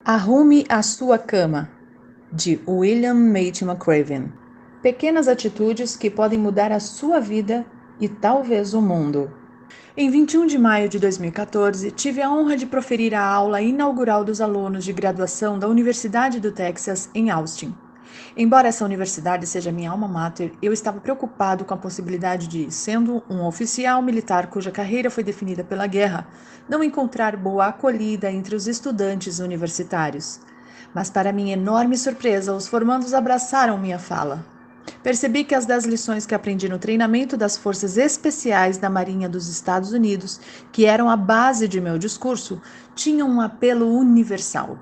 Arrume a sua cama, de William Mate McRaven. Pequenas atitudes que podem mudar a sua vida e talvez o mundo. Em 21 de maio de 2014, tive a honra de proferir a aula inaugural dos alunos de graduação da Universidade do Texas, em Austin. Embora essa universidade seja minha alma mater, eu estava preocupado com a possibilidade de, sendo um oficial militar cuja carreira foi definida pela guerra, não encontrar boa acolhida entre os estudantes universitários. Mas, para minha enorme surpresa, os formandos abraçaram minha fala. Percebi que as 10 lições que aprendi no treinamento das Forças Especiais da Marinha dos Estados Unidos, que eram a base de meu discurso, tinham um apelo universal.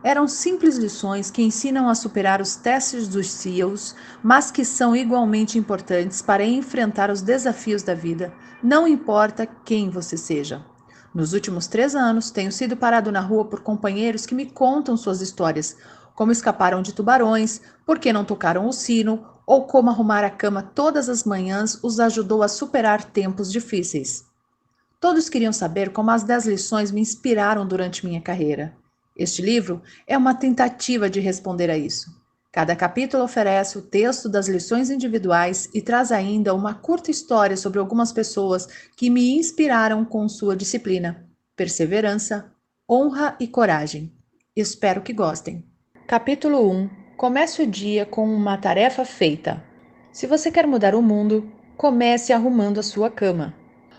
Eram simples lições que ensinam a superar os testes dos SEALs, mas que são igualmente importantes para enfrentar os desafios da vida, não importa quem você seja. Nos últimos 3 anos, tenho sido parado na rua por companheiros que me contam suas histórias, como escaparam de tubarões, por que não tocaram o sino, ou como arrumar a cama todas as manhãs os ajudou a superar tempos difíceis. Todos queriam saber como as 10 lições me inspiraram durante minha carreira. Este livro é uma tentativa de responder a isso. Cada capítulo oferece o texto das lições individuais e traz ainda uma curta história sobre algumas pessoas que me inspiraram com sua disciplina, perseverança, honra e coragem. Espero que gostem. Capítulo 1. Comece o dia com uma tarefa feita. Se você quer mudar o mundo, comece arrumando a sua cama.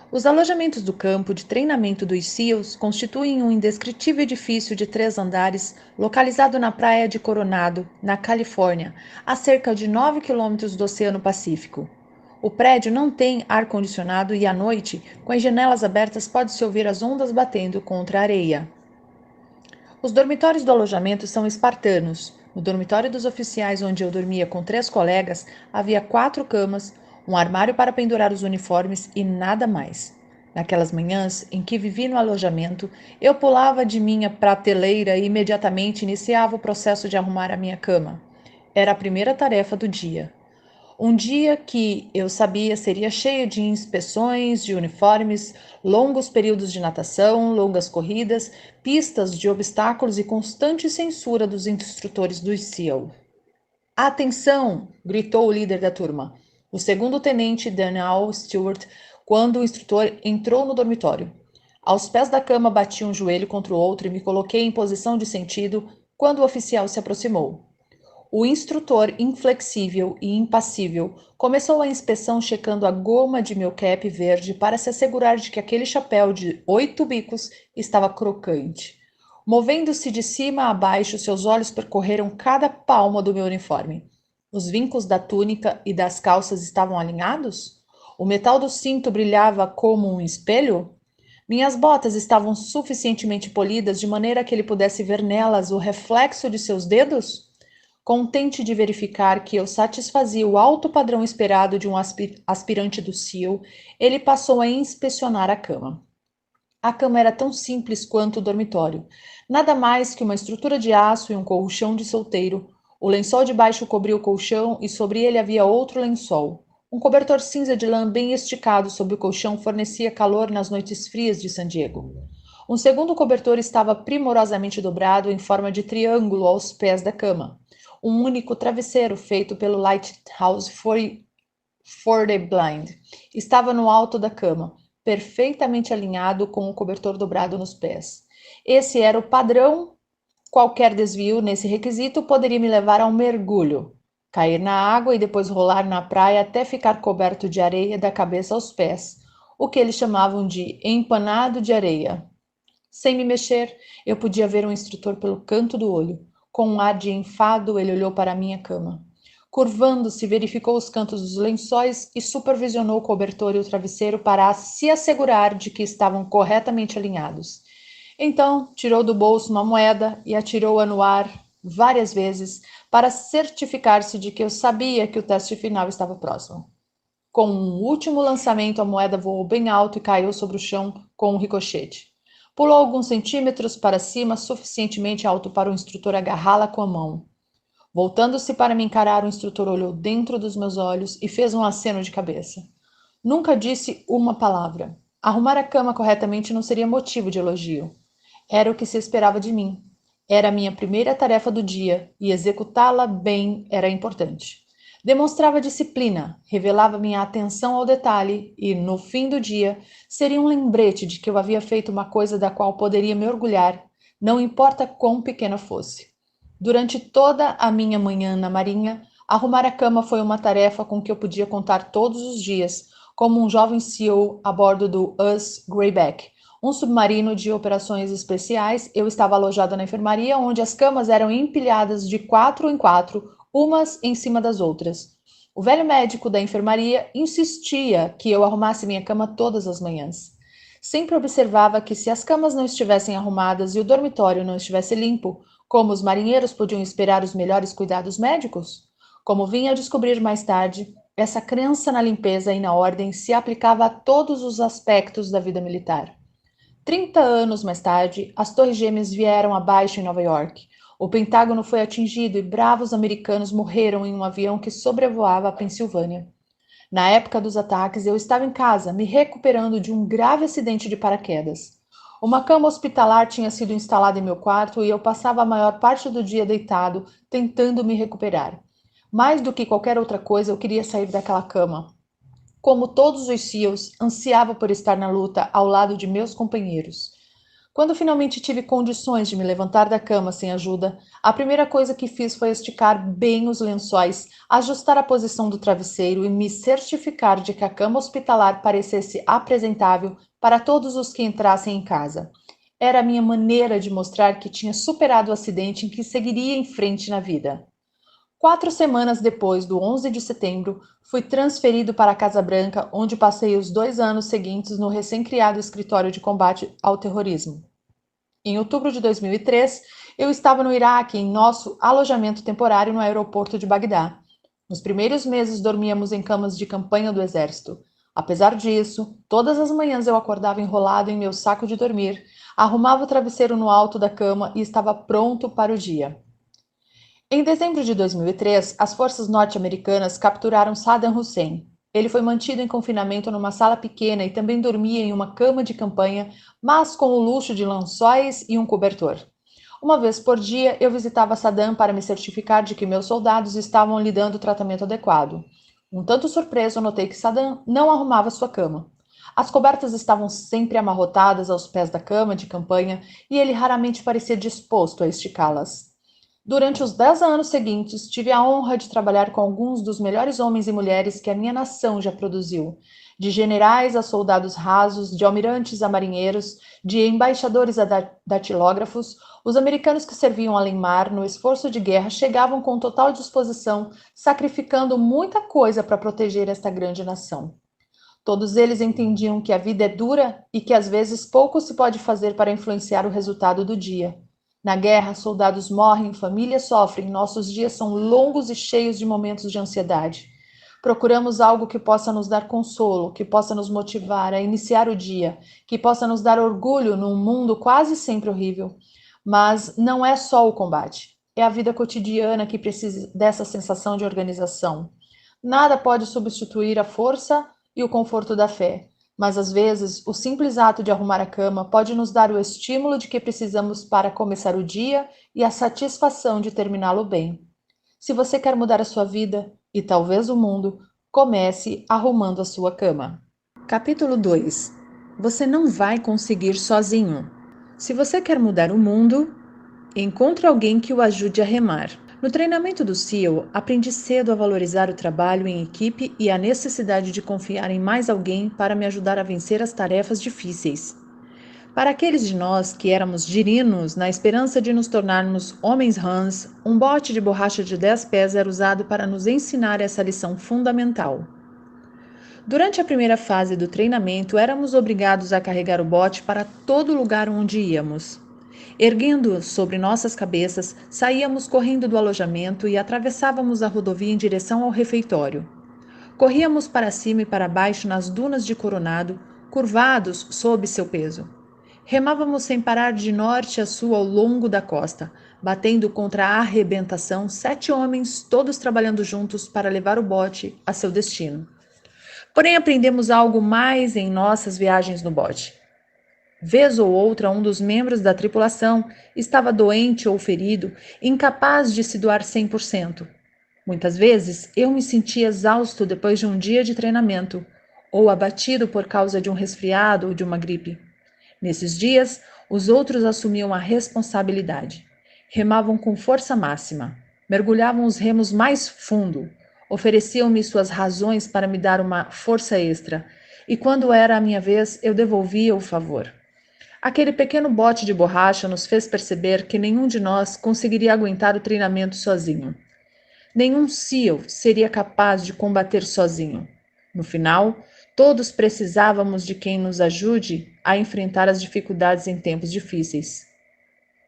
Os alojamentos do campo de treinamento dos SEALs constituem um indescritível edifício de 3 andares localizado na praia de Coronado, na Califórnia, a cerca de 9 quilômetros do Oceano Pacífico. O prédio não tem ar-condicionado e à noite, com as janelas abertas, pode-se ouvir as ondas batendo contra a areia. Os dormitórios do alojamento são espartanos. No dormitório dos oficiais, onde eu dormia com 3 colegas, havia 4 camas, um armário para pendurar os uniformes e nada mais. Naquelas manhãs em que vivi no alojamento, eu pulava de minha prateleira e imediatamente iniciava o processo de arrumar a minha cama. Era a primeira tarefa do dia. Um dia que eu sabia seria cheio de inspeções de uniformes, longos períodos de natação, longas corridas, pistas de obstáculos e constante censura dos instrutores do SEAL. Atenção! Gritou o líder da turma, o segundo-tenente Daniel Stewart, quando o instrutor entrou no dormitório. Aos pés da cama bati um joelho contra o outro e me coloquei em posição de sentido quando o oficial se aproximou. O instrutor, inflexível e impassível, começou a inspeção checando a goma de meu cap verde para se assegurar de que aquele chapéu de 8 bicos estava crocante. Movendo-se de cima a baixo, seus olhos percorreram cada palma do meu uniforme. Os vincos da túnica e das calças estavam alinhados? O metal do cinto brilhava como um espelho? Minhas botas estavam suficientemente polidas de maneira que ele pudesse ver nelas o reflexo de seus dedos? Contente de verificar que eu satisfazia o alto padrão esperado de um aspirante do SEAL, ele passou a inspecionar a cama. A cama era tão simples quanto o dormitório. Nada mais que uma estrutura de aço e um colchão de solteiro. O lençol de baixo cobria o colchão e sobre ele havia outro lençol. Um cobertor cinza de lã bem esticado sobre o colchão fornecia calor nas noites frias de San Diego. Um segundo cobertor estava primorosamente dobrado em forma de triângulo aos pés da cama. Um único travesseiro feito pelo Lighthouse for the Blind estava no alto da cama, perfeitamente alinhado com o cobertor dobrado nos pés. Esse era o padrão. Qualquer desvio nesse requisito poderia me levar a um mergulho, cair na água e depois rolar na praia até ficar coberto de areia da cabeça aos pés, o que eles chamavam de empanado de areia. Sem me mexer, eu podia ver o instrutor pelo canto do olho. Com um ar de enfado, ele olhou para a minha cama. Curvando-se, verificou os cantos dos lençóis e supervisionou o cobertor e o travesseiro para se assegurar de que estavam corretamente alinhados. Então, tirou do bolso uma moeda e atirou-a no ar várias vezes para certificar-se de que eu sabia que o teste final estava próximo. Com um último lançamento, a moeda voou bem alto e caiu sobre o chão com um ricochete. Pulou alguns centímetros para cima, suficientemente alto para o instrutor agarrá-la com a mão. Voltando-se para me encarar, o instrutor olhou dentro dos meus olhos e fez um aceno de cabeça. Nunca disse uma palavra. Arrumar a cama corretamente não seria motivo de elogio. Era o que se esperava de mim. Era a minha primeira tarefa do dia e executá-la bem era importante. Demonstrava disciplina, revelava minha atenção ao detalhe e, no fim do dia, seria um lembrete de que eu havia feito uma coisa da qual poderia me orgulhar, não importa quão pequena fosse. Durante toda a minha manhã na Marinha, arrumar a cama foi uma tarefa com que eu podia contar todos os dias, como um jovem SEAL a bordo do US Greyback, um submarino de operações especiais. Eu estava alojada na enfermaria, onde as camas eram empilhadas de 4 em 4, umas em cima das outras. O velho médico da enfermaria insistia que eu arrumasse minha cama todas as manhãs. Sempre observava que se as camas não estivessem arrumadas e o dormitório não estivesse limpo, como os marinheiros podiam esperar os melhores cuidados médicos? Como vinha a descobrir mais tarde, essa crença na limpeza e na ordem se aplicava a todos os aspectos da vida militar. 30 anos mais tarde, as Torres Gêmeas vieram abaixo em Nova York. O Pentágono foi atingido e bravos americanos morreram em um avião que sobrevoava a Pensilvânia. Na época dos ataques, eu estava em casa, me recuperando de um grave acidente de paraquedas. Uma cama hospitalar tinha sido instalada em meu quarto e eu passava a maior parte do dia deitado, tentando me recuperar. Mais do que qualquer outra coisa, eu queria sair daquela cama. Como todos os SEALs, ansiava por estar na luta ao lado de meus companheiros. Quando finalmente tive condições de me levantar da cama sem ajuda, a primeira coisa que fiz foi esticar bem os lençóis, ajustar a posição do travesseiro e me certificar de que a cama hospitalar parecesse apresentável para todos os que entrassem em casa. Era a minha maneira de mostrar que tinha superado o acidente e que seguiria em frente na vida. 4 semanas depois do 11 de setembro, fui transferido para a Casa Branca, onde passei os 2 anos seguintes no recém-criado Escritório de Combate ao Terrorismo. Em outubro de 2003, eu estava no Iraque, em nosso alojamento temporário no aeroporto de Bagdá. Nos primeiros meses, dormíamos em camas de campanha do exército. Apesar disso, todas as manhãs eu acordava enrolado em meu saco de dormir, arrumava o travesseiro no alto da cama e estava pronto para o dia. Em dezembro de 2003, as forças norte-americanas capturaram Saddam Hussein. Ele foi mantido em confinamento numa sala pequena e também dormia em uma cama de campanha, mas com o luxo de lençóis e um cobertor. Uma vez por dia, eu visitava Saddam para me certificar de que meus soldados estavam lhe dando o tratamento adequado. Um tanto surpreso, notei que Saddam não arrumava sua cama. As cobertas estavam sempre amarrotadas aos pés da cama de campanha e ele raramente parecia disposto a esticá-las. Durante os 10 anos seguintes, tive a honra de trabalhar com alguns dos melhores homens e mulheres que a minha nação já produziu, de generais a soldados rasos, de almirantes a marinheiros, de embaixadores a datilógrafos. Os americanos que serviam além-mar no esforço de guerra chegavam com total disposição, sacrificando muita coisa para proteger esta grande nação. Todos eles entendiam que a vida é dura e que às vezes pouco se pode fazer para influenciar o resultado do dia. Na guerra, soldados morrem, famílias sofrem, nossos dias são longos e cheios de momentos de ansiedade. Procuramos algo que possa nos dar consolo, que possa nos motivar a iniciar o dia, que possa nos dar orgulho num mundo quase sempre horrível. Mas não é só o combate, é a vida cotidiana que precisa dessa sensação de organização. Nada pode substituir a força e o conforto da fé. Mas às vezes, o simples ato de arrumar a cama pode nos dar o estímulo de que precisamos para começar o dia e a satisfação de terminá-lo bem. Se você quer mudar a sua vida e talvez o mundo, comece arrumando a sua cama. Capítulo 2. Você não vai conseguir sozinho. Se você quer mudar o mundo, encontre alguém que o ajude a remar. No treinamento do SEAL, aprendi cedo a valorizar o trabalho em equipe e a necessidade de confiar em mais alguém para me ajudar a vencer as tarefas difíceis. Para aqueles de nós que éramos girinos na esperança de nos tornarmos homens rãs, um bote de borracha de 10 pés era usado para nos ensinar essa lição fundamental. Durante a primeira fase do treinamento, éramos obrigados a carregar o bote para todo lugar onde íamos. Erguendo-o sobre nossas cabeças, saíamos correndo do alojamento e atravessávamos a rodovia em direção ao refeitório. Corríamos para cima e para baixo nas dunas de Coronado, curvados sob seu peso. Remávamos sem parar de norte a sul ao longo da costa, batendo contra a arrebentação 7 homens, todos trabalhando juntos para levar o bote a seu destino. Porém, aprendemos algo mais em nossas viagens no bote. Vez ou outra, um dos membros da tripulação estava doente ou ferido, incapaz de se doar 100%. Muitas vezes, eu me sentia exausto depois de um dia de treinamento, ou abatido por causa de um resfriado ou de uma gripe. Nesses dias, os outros assumiam a responsabilidade. Remavam com força máxima, mergulhavam os remos mais fundo, ofereciam-me suas razões para me dar uma força extra, e quando era a minha vez, eu devolvia o favor. Aquele pequeno bote de borracha nos fez perceber que nenhum de nós conseguiria aguentar o treinamento sozinho. Nenhum SEAL seria capaz de combater sozinho. No final, todos precisávamos de quem nos ajude a enfrentar as dificuldades em tempos difíceis.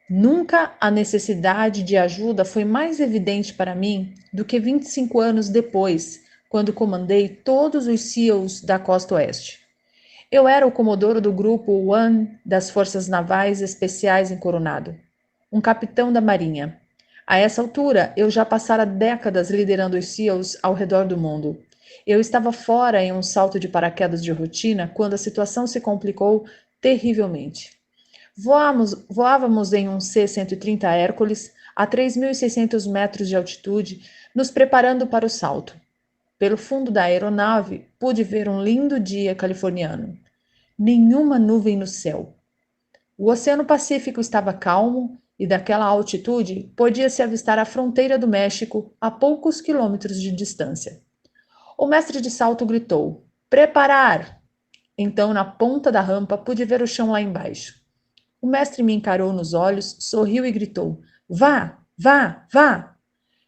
Nunca a necessidade de ajuda foi mais evidente para mim do que 25 anos depois, quando comandei todos os SEALs da Costa Oeste. Eu era o comodoro do Grupo One das Forças Navais Especiais em Coronado, um capitão da Marinha. A essa altura, eu já passara décadas liderando os SEALs ao redor do mundo. Eu estava fora em um salto de paraquedas de rotina quando a situação se complicou terrivelmente. Voávamos em um C-130 Hércules a 3.600 metros de altitude, nos preparando para o salto. Pelo fundo da aeronave, pude ver um lindo dia californiano. Nenhuma nuvem no céu. O Oceano Pacífico estava calmo e, daquela altitude, podia-se avistar a fronteira do México a poucos quilômetros de distância. O mestre de salto gritou: "Preparar!" Então, na ponta da rampa, pude ver o chão lá embaixo. O mestre me encarou nos olhos, sorriu e gritou: "Vá, vá, vá!"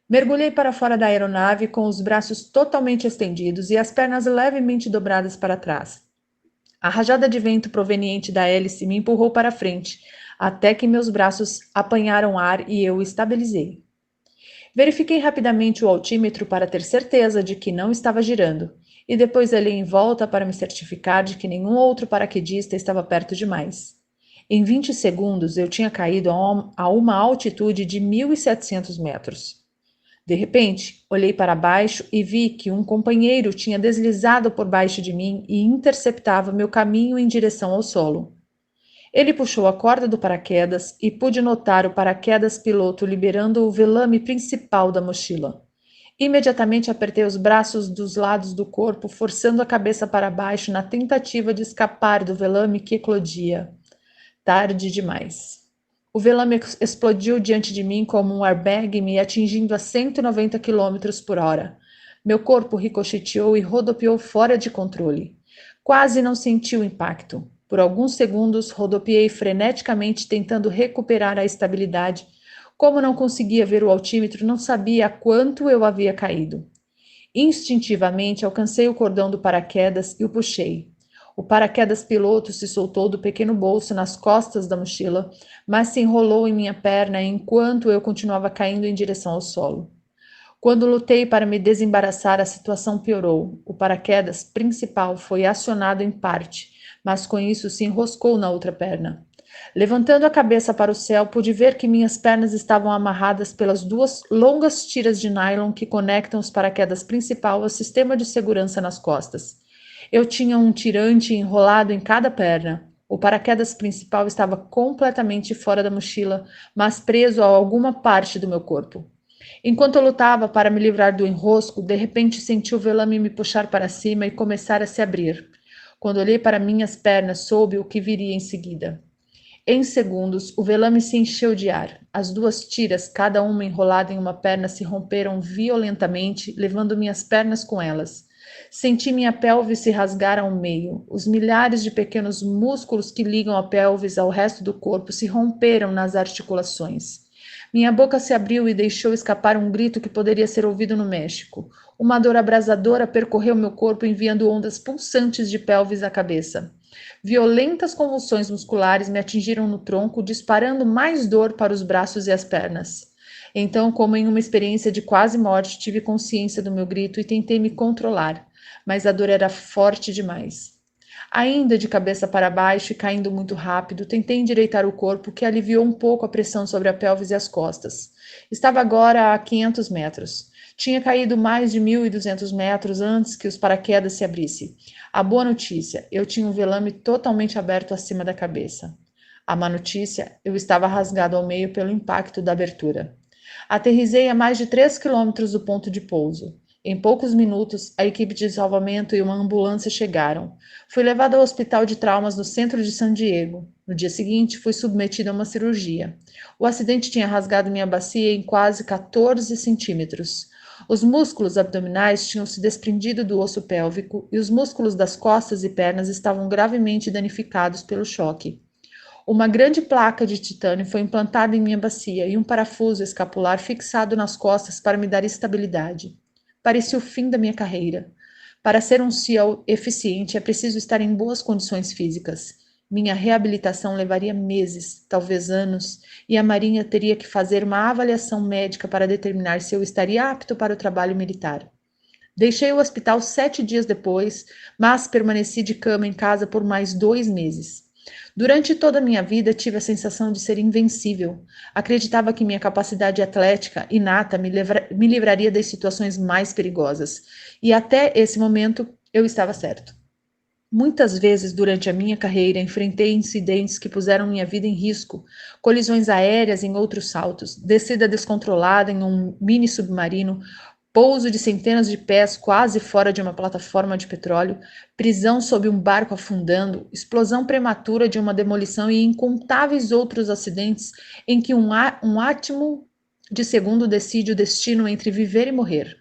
Mergulhei para fora da aeronave com os braços totalmente estendidos e as pernas levemente dobradas para trás. A rajada de vento proveniente da hélice me empurrou para frente, até que meus braços apanharam ar e eu estabilizei. Verifiquei rapidamente o altímetro para ter certeza de que não estava girando, e depois olhei em volta para me certificar de que nenhum outro paraquedista estava perto demais. Em 20 segundos, eu tinha caído a uma altitude de 1.700 metros. De repente, olhei para baixo e vi que um companheiro tinha deslizado por baixo de mim e interceptava meu caminho em direção ao solo. Ele puxou a corda do paraquedas e pude notar o paraquedas piloto liberando o velame principal da mochila. Imediatamente apertei os braços dos lados do corpo, forçando a cabeça para baixo na tentativa de escapar do velame que eclodia. Tarde demais. O velame explodiu diante de mim como um airbag, me atingindo a 190 km por hora. Meu corpo ricocheteou e rodopiou fora de controle. Quase não senti o impacto. Por alguns segundos, rodopiei freneticamente, tentando recuperar a estabilidade. Como não conseguia ver o altímetro, não sabia a quanto eu havia caído. Instintivamente, alcancei o cordão do paraquedas e o puxei. O paraquedas piloto se soltou do pequeno bolso nas costas da mochila, mas se enrolou em minha perna enquanto eu continuava caindo em direção ao solo. Quando lutei para me desembaraçar, a situação piorou. O paraquedas principal foi acionado em parte, mas com isso se enroscou na outra perna. Levantando a cabeça para o céu, pude ver que minhas pernas estavam amarradas pelas duas longas tiras de nylon que conectam os paraquedas principal ao sistema de segurança nas costas. Eu tinha um tirante enrolado em cada perna. O paraquedas principal estava completamente fora da mochila, mas preso a alguma parte do meu corpo. Enquanto eu lutava para me livrar do enrosco, de repente senti o velame me puxar para cima e começar a se abrir. Quando olhei para minhas pernas, soube o que viria em seguida. Em segundos, o velame se encheu de ar. As duas tiras, cada uma enrolada em uma perna, se romperam violentamente, levando minhas pernas com elas. Senti minha pelve se rasgar ao meio. Os milhares de pequenos músculos que ligam a pelvis ao resto do corpo se romperam nas articulações. Minha boca se abriu e deixou escapar um grito que poderia ser ouvido no México. Uma dor abrasadora percorreu meu corpo, enviando ondas pulsantes de pelvis à cabeça. Violentas convulsões musculares me atingiram no tronco, disparando mais dor para os braços e as pernas. Então, como em uma experiência de quase morte, tive consciência do meu grito e tentei me controlar, mas a dor era forte demais. Ainda de cabeça para baixo e caindo muito rápido, tentei endireitar o corpo, que aliviou um pouco a pressão sobre a pelvis e as costas. Estava agora a 500 metros. Tinha caído mais de 1.200 metros antes que os paraquedas se abrissem. A boa notícia, eu tinha um velame totalmente aberto acima da cabeça. A má notícia, eu estava rasgado ao meio pelo impacto da abertura. Aterrissei a mais de 3 quilômetros do ponto de pouso. Em poucos minutos, a equipe de salvamento e uma ambulância chegaram. Fui levado ao hospital de traumas no centro de San Diego. No dia seguinte, fui submetido a uma cirurgia. O acidente tinha rasgado minha bacia em quase 14 centímetros. Os músculos abdominais tinham se desprendido do osso pélvico e os músculos das costas e pernas estavam gravemente danificados pelo choque. Uma grande placa de titânio foi implantada em minha bacia e um parafuso escapular fixado nas costas para me dar estabilidade. Parecia o fim da minha carreira. Para ser um SEAL eficiente, é preciso estar em boas condições físicas. Minha reabilitação levaria meses, talvez anos, e a Marinha teria que fazer uma avaliação médica para determinar se eu estaria apto para o trabalho militar. Deixei o hospital 7 dias depois, mas permaneci de cama em casa por mais 2 meses. Durante toda a minha vida, tive a sensação de ser invencível. Acreditava que minha capacidade atlética inata me livraria das situações mais perigosas. E até esse momento, eu estava certo. Muitas vezes durante a minha carreira enfrentei incidentes que puseram minha vida em risco, colisões aéreas em outros saltos, descida descontrolada em um mini submarino, pouso de centenas de pés quase fora de uma plataforma de petróleo, prisão sob um barco afundando, explosão prematura de uma demolição e incontáveis outros acidentes em que um átimo de segundo decide o destino entre viver e morrer.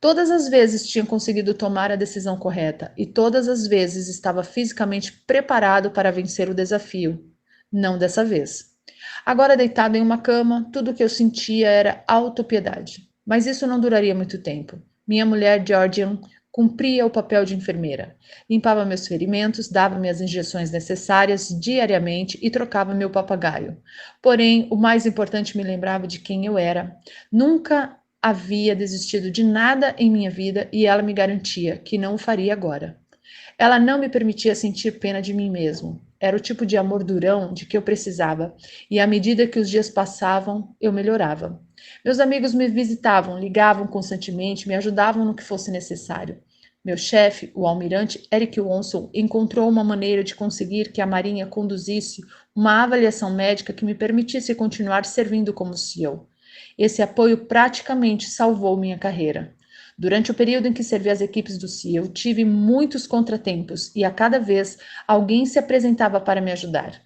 Todas as vezes tinha conseguido tomar a decisão correta e todas as vezes estava fisicamente preparado para vencer o desafio. Não dessa vez. Agora deitado em uma cama, tudo o que eu sentia era autopiedade. Mas isso não duraria muito tempo. Minha mulher, Georgian, cumpria o papel de enfermeira. Limpava meus ferimentos, dava-me as injeções necessárias diariamente e trocava meu papagaio. Porém, o mais importante me lembrava de quem eu era. Nunca havia desistido de nada em minha vida e ela me garantia que não o faria agora. Ela não me permitia sentir pena de mim mesmo. Era o tipo de amor durão de que eu precisava, e à medida que os dias passavam, eu melhorava. Meus amigos me visitavam, ligavam constantemente, me ajudavam no que fosse necessário. Meu chefe, o almirante Eric Wonson, encontrou uma maneira de conseguir que a Marinha conduzisse uma avaliação médica que me permitisse continuar servindo como SEAL. Esse apoio praticamente salvou minha carreira. Durante o período em que servi as equipes do SEAL, tive muitos contratempos e a cada vez alguém se apresentava para me ajudar.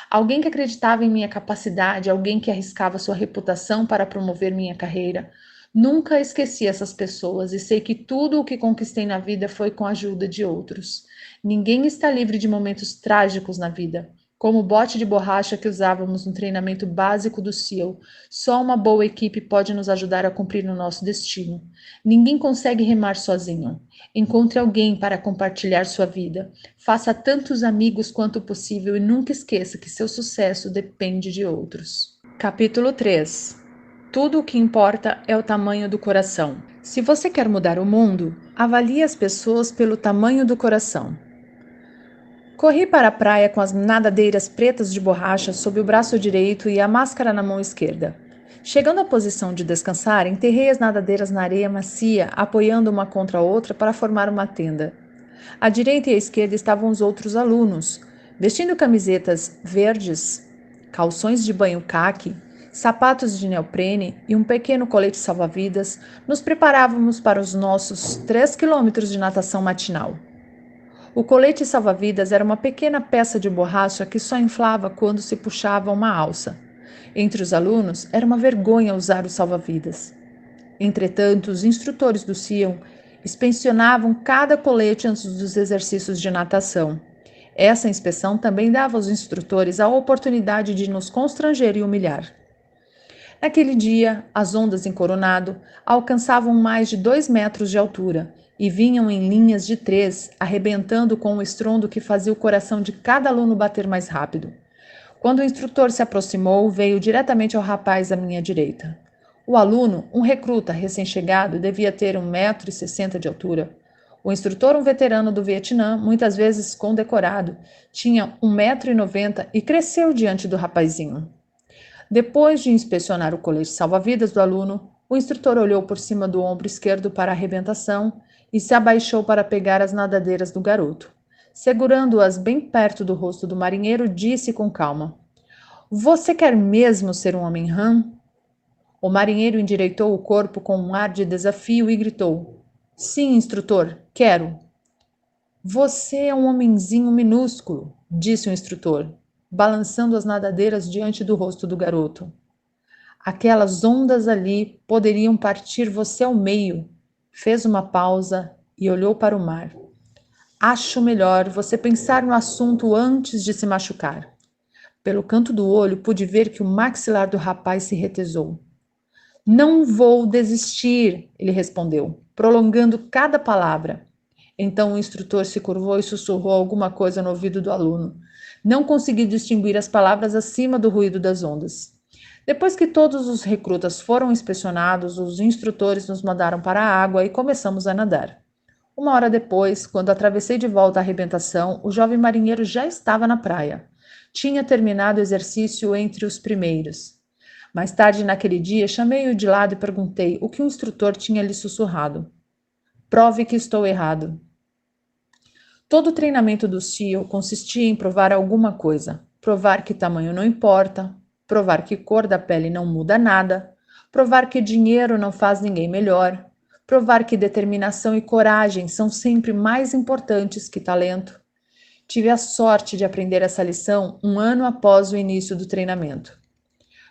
Alguém que acreditava em minha capacidade, alguém que arriscava sua reputação para promover minha carreira. Nunca esqueci essas pessoas e sei que tudo o que conquistei na vida foi com a ajuda de outros. Ninguém está livre de momentos trágicos na vida. Como o bote de borracha que usávamos no treinamento básico do SEAL, só uma boa equipe pode nos ajudar a cumprir o nosso destino. Ninguém consegue remar sozinho. Encontre alguém para compartilhar sua vida. Faça tantos amigos quanto possível e nunca esqueça que seu sucesso depende de outros. Capítulo 3. Tudo o que importa é o tamanho do coração. Se você quer mudar o mundo, avalie as pessoas pelo tamanho do coração. Corri para a praia com as nadadeiras pretas de borracha sob o braço direito e a máscara na mão esquerda. Chegando à posição de descansar, enterrei as nadadeiras na areia macia, apoiando uma contra a outra para formar uma tenda. À direita e à esquerda estavam os outros alunos, vestindo camisetas verdes, calções de banho caqui, sapatos de neoprene e um pequeno colete salva-vidas. Nos preparávamos para os nossos 3 quilômetros de natação matinal. O colete salva-vidas era uma pequena peça de borracha que só inflava quando se puxava uma alça. Entre os alunos, era uma vergonha usar o salva-vidas. Entretanto, os instrutores do SEAL inspecionavam cada colete antes dos exercícios de natação. Essa inspeção também dava aos instrutores a oportunidade de nos constranger e humilhar. Naquele dia, as ondas em Coronado alcançavam mais de 2 metros de altura e vinham em linhas de 3, arrebentando com o estrondo que fazia o coração de cada aluno bater mais rápido. Quando o instrutor se aproximou, veio diretamente ao rapaz à minha direita. O aluno, um recruta recém-chegado, devia ter 1,60 m de altura. O instrutor, um veterano do Vietnã, muitas vezes condecorado, tinha 1,90 m e cresceu diante do rapazinho. Depois de inspecionar o colete salva-vidas do aluno, O instrutor olhou por cima do ombro esquerdo para a arrebentação e se abaixou para pegar as nadadeiras do garoto. Segurando-as bem perto do rosto do marinheiro, disse com calma: Você quer mesmo ser um homem rã? O marinheiro endireitou o corpo com um ar de desafio e gritou: Sim, instrutor, quero. Você é um homenzinho minúsculo, disse o instrutor, balançando as nadadeiras diante do rosto do garoto. Aquelas ondas ali poderiam partir você ao meio. Fez uma pausa e olhou para o mar. Acho melhor você pensar no assunto antes de se machucar. Pelo canto do olho, pude ver que o maxilar do rapaz se retesou. Não vou desistir, ele respondeu, prolongando cada palavra. Então o instrutor se curvou e sussurrou alguma coisa no ouvido do aluno. Não consegui distinguir as palavras acima do ruído das ondas. Depois que todos os recrutas foram inspecionados, os instrutores nos mandaram para a água e começamos a nadar. Uma hora depois, quando atravessei de volta a arrebentação, o jovem marinheiro já estava na praia. Tinha terminado o exercício entre os primeiros. Mais tarde naquele dia, chamei-o de lado e perguntei o que o instrutor tinha lhe sussurrado. Prove que estou errado. Todo o treinamento do SEAL consistia em provar alguma coisa. Provar que tamanho não importa, provar que cor da pele não muda nada, provar que dinheiro não faz ninguém melhor, provar que determinação e coragem são sempre mais importantes que talento. Tive a sorte de aprender essa lição um ano após o início do treinamento.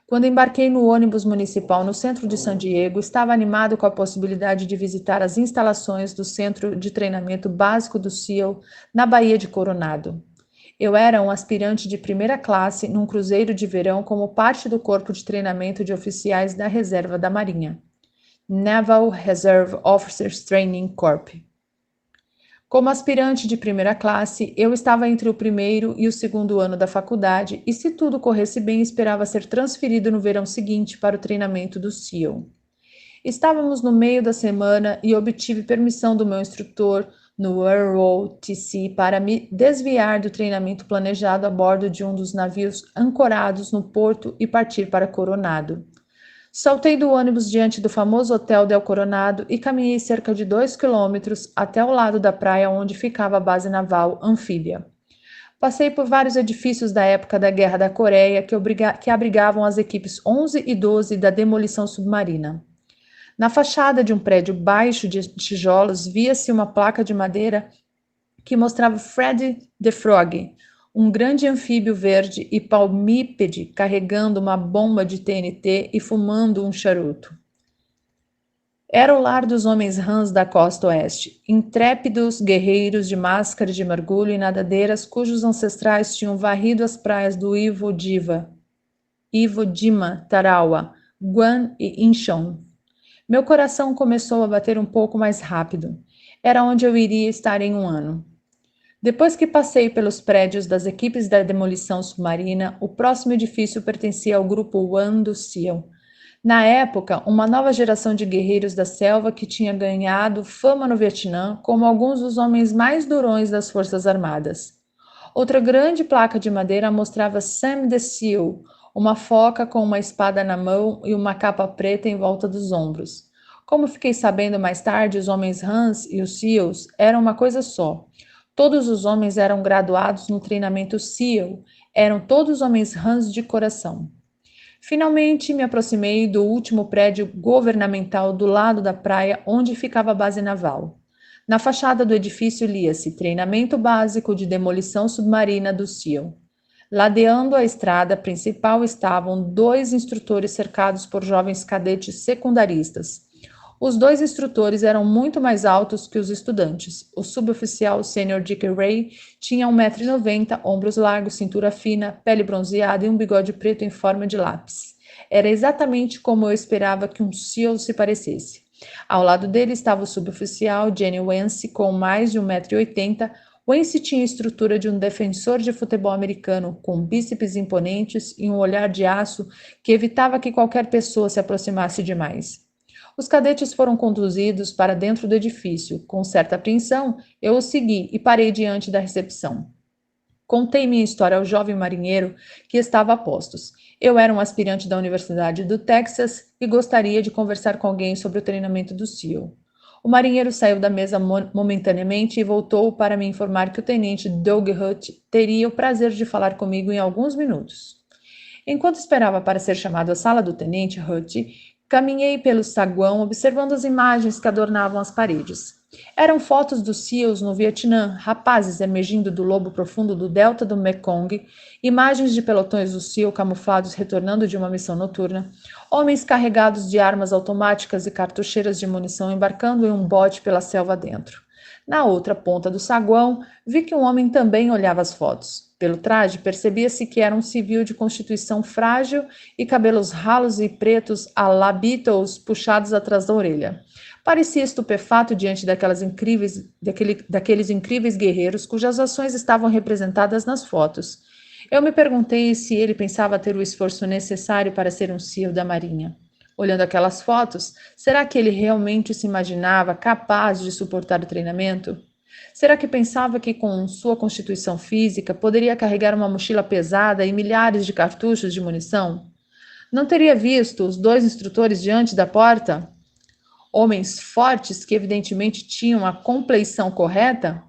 Quando embarquei no ônibus municipal no centro de San Diego, estava animado com a possibilidade de visitar as instalações do Centro de Treinamento Básico do SEAL na Baía de Coronado. Eu era um aspirante de primeira classe num cruzeiro de verão como parte do corpo de treinamento de oficiais da Reserva da Marinha, Naval Reserve Officers Training Corps. Como aspirante de primeira classe, eu estava entre o primeiro e o segundo ano da faculdade e, se tudo corresse bem, esperava ser transferido no verão seguinte para o treinamento do SEAL. Estávamos no meio da semana e obtive permissão do meu instrutor no ROTC para me desviar do treinamento planejado a bordo de um dos navios ancorados no porto e partir para Coronado. Saltei do ônibus diante do famoso Hotel Del Coronado e caminhei cerca de 2 quilômetros até o lado da praia onde ficava a base naval anfíbia. Passei por vários edifícios da época da Guerra da Coreia que abrigavam as equipes 11 e 12 da demolição submarina. Na fachada de um prédio baixo de tijolos via-se uma placa de madeira que mostrava Freddy the Frog, um grande anfíbio verde e palmípede carregando uma bomba de TNT e fumando um charuto. Era o lar dos homens rãs da costa oeste, intrépidos guerreiros de máscara de mergulho e nadadeiras cujos ancestrais tinham varrido as praias do Iwo Jima, Tarawa, Guam e Incheon. Meu coração começou a bater um pouco mais rápido. Era onde eu iria estar em um ano. Depois que passei pelos prédios das equipes da demolição submarina, o próximo edifício pertencia ao Grupo One do SEAL. Na época, uma nova geração de guerreiros da selva que tinha ganhado fama no Vietnã como alguns dos homens mais durões das Forças Armadas. Outra grande placa de madeira mostrava Sam the SEAL, uma foca com uma espada na mão e uma capa preta em volta dos ombros. Como fiquei sabendo mais tarde, os homens Rãs e os SEALs eram uma coisa só. Todos os homens eram graduados no treinamento SEAL, eram todos homens Rãs de coração. Finalmente me aproximei do último prédio governamental do lado da praia onde ficava a base naval. Na fachada do edifício lia-se Treinamento Básico de Demolição Submarina do SEAL. Ladeando a estrada principal estavam 2 instrutores cercados por jovens cadetes secundaristas. Os 2 instrutores eram muito mais altos que os estudantes. O suboficial sênior Dick Ray tinha 1,90 m, ombros largos, cintura fina, pele bronzeada e um bigode preto em forma de lápis. Era exatamente como eu esperava que um SEAL se parecesse. Ao lado dele estava o suboficial Jenny Wance, com mais de 1,80 m. Wance tinha a estrutura de um defensor de futebol americano, com bíceps imponentes e um olhar de aço que evitava que qualquer pessoa se aproximasse demais. Os cadetes foram conduzidos para dentro do edifício. Com certa apreensão, eu os segui e parei diante da recepção. Contei minha história ao jovem marinheiro que estava a postos. Eu era um aspirante da Universidade do Texas e gostaria de conversar com alguém sobre o treinamento do SEAL. O marinheiro saiu da mesa momentaneamente e voltou para me informar que o tenente Doug Hutt teria o prazer de falar comigo em alguns minutos. Enquanto esperava para ser chamado à sala do tenente Hutt, caminhei pelo saguão observando as imagens que adornavam as paredes. Eram fotos dos SEALs no Vietnã, rapazes emergindo do lobo profundo do delta do Mekong, imagens de pelotões do SEAL camuflados retornando de uma missão noturna, homens carregados de armas automáticas e cartucheiras de munição embarcando em um bote pela selva dentro. Na outra ponta do saguão, vi que um homem também olhava as fotos. Pelo traje, percebia-se que era um civil de constituição frágil e cabelos ralos e pretos à la Beatles puxados atrás da orelha. Parecia estupefato diante daqueles incríveis guerreiros cujas ações estavam representadas nas fotos. Eu me perguntei se ele pensava ter o esforço necessário para ser um SEAL da Marinha. Olhando aquelas fotos, será que ele realmente se imaginava capaz de suportar o treinamento? Será que pensava que com sua constituição física poderia carregar uma mochila pesada e milhares de cartuchos de munição? Não teria visto os dois instrutores diante da porta? Homens fortes que evidentemente tinham a compleição correta?